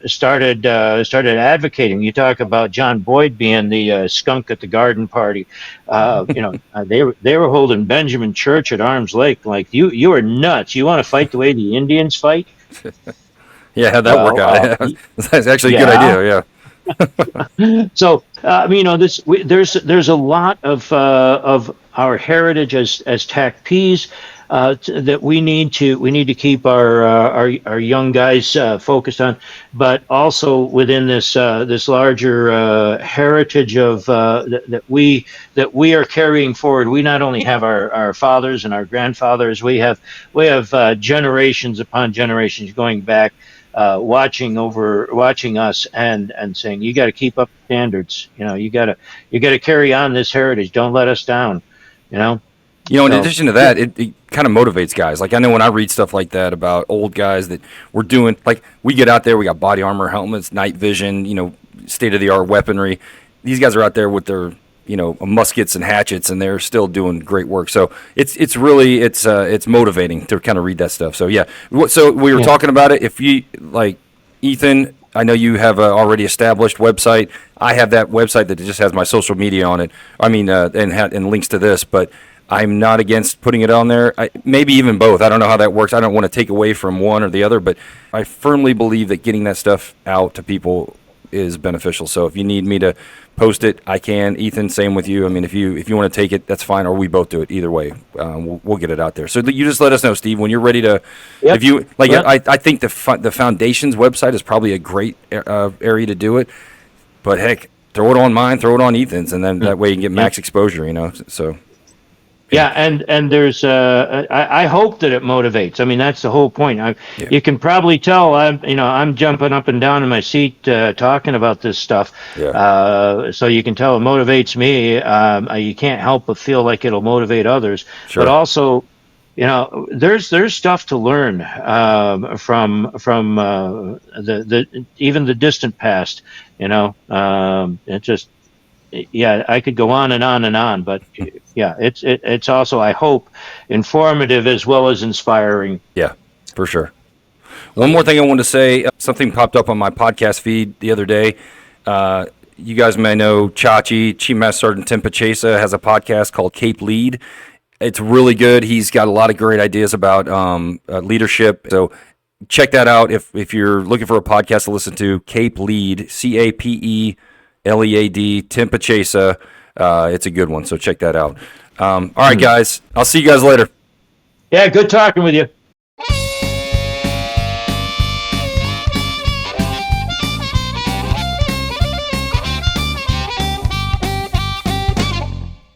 started advocating. You talk about John Boyd being the skunk at the garden party. They were holding Benjamin Church at arm's length. Like, you are nuts. You want to fight the way the Indians fight? Yeah, how'd that work out? That's actually a good idea. Yeah. So there's a lot of our heritage as TACPs that we need to keep our young guys focused on, but also within this larger heritage of that we are carrying forward. We not only have our fathers and our grandfathers, we have generations upon generations going back, watching us and saying, you got to keep up standards. You got to carry on this heritage. Don't let us down. In addition to that, it kind of motivates guys. Like, I know when I read stuff like that about old guys that we're doing, like, we get out there, we got body armor, helmets, night vision, state of the art weaponry. These guys are out there with their muskets and hatchets, and they're still doing great work. So it's really motivating to kind of read that stuff. So yeah. So we were talking about it. If you like, Ethan, I know you have a already established website. I have that website that just has my social media on it. I mean, and links to this, but I'm not against putting it on there. Maybe even both. I don't know how that works. I don't want to take away from one or the other, but I firmly believe that getting that stuff out to people is beneficial. So if you need me to post it, I can. Ethan, same with you. I mean, if you want to take it, that's fine, or we both do it. Either way, we'll get it out there. So you just let us know, Steve, when you're ready to. Yep. If you like, yep. I think the foundation's website is probably a great area to do it. But heck, throw it on mine, throw it on Ethan's, and then that way you can get max exposure. So. Yeah, and there's I hope that it motivates. I mean, that's the whole point. You can probably tell I'm jumping up and down in my seat talking about this stuff. Yeah. So you can tell it motivates me. You can't help but feel like it'll motivate others. Sure. But also, there's stuff to learn from the even the distant past. It just. Yeah, I could go on and on and on, but yeah, it's also, I hope, informative as well as inspiring. Yeah, for sure. One more thing I wanted to say, something popped up on my podcast feed the other day. You guys may know Chachi, Chief Master Sergeant Tim Pachesa, has a podcast called Cape Lead. It's really good. He's got a lot of great ideas about leadership. So check that out if you're looking for a podcast to listen to. Cape Lead, CAPE. LEAD, Tim Pachesa. It's a good one, so check that out. All right, guys. I'll see you guys later. Yeah, good talking with you.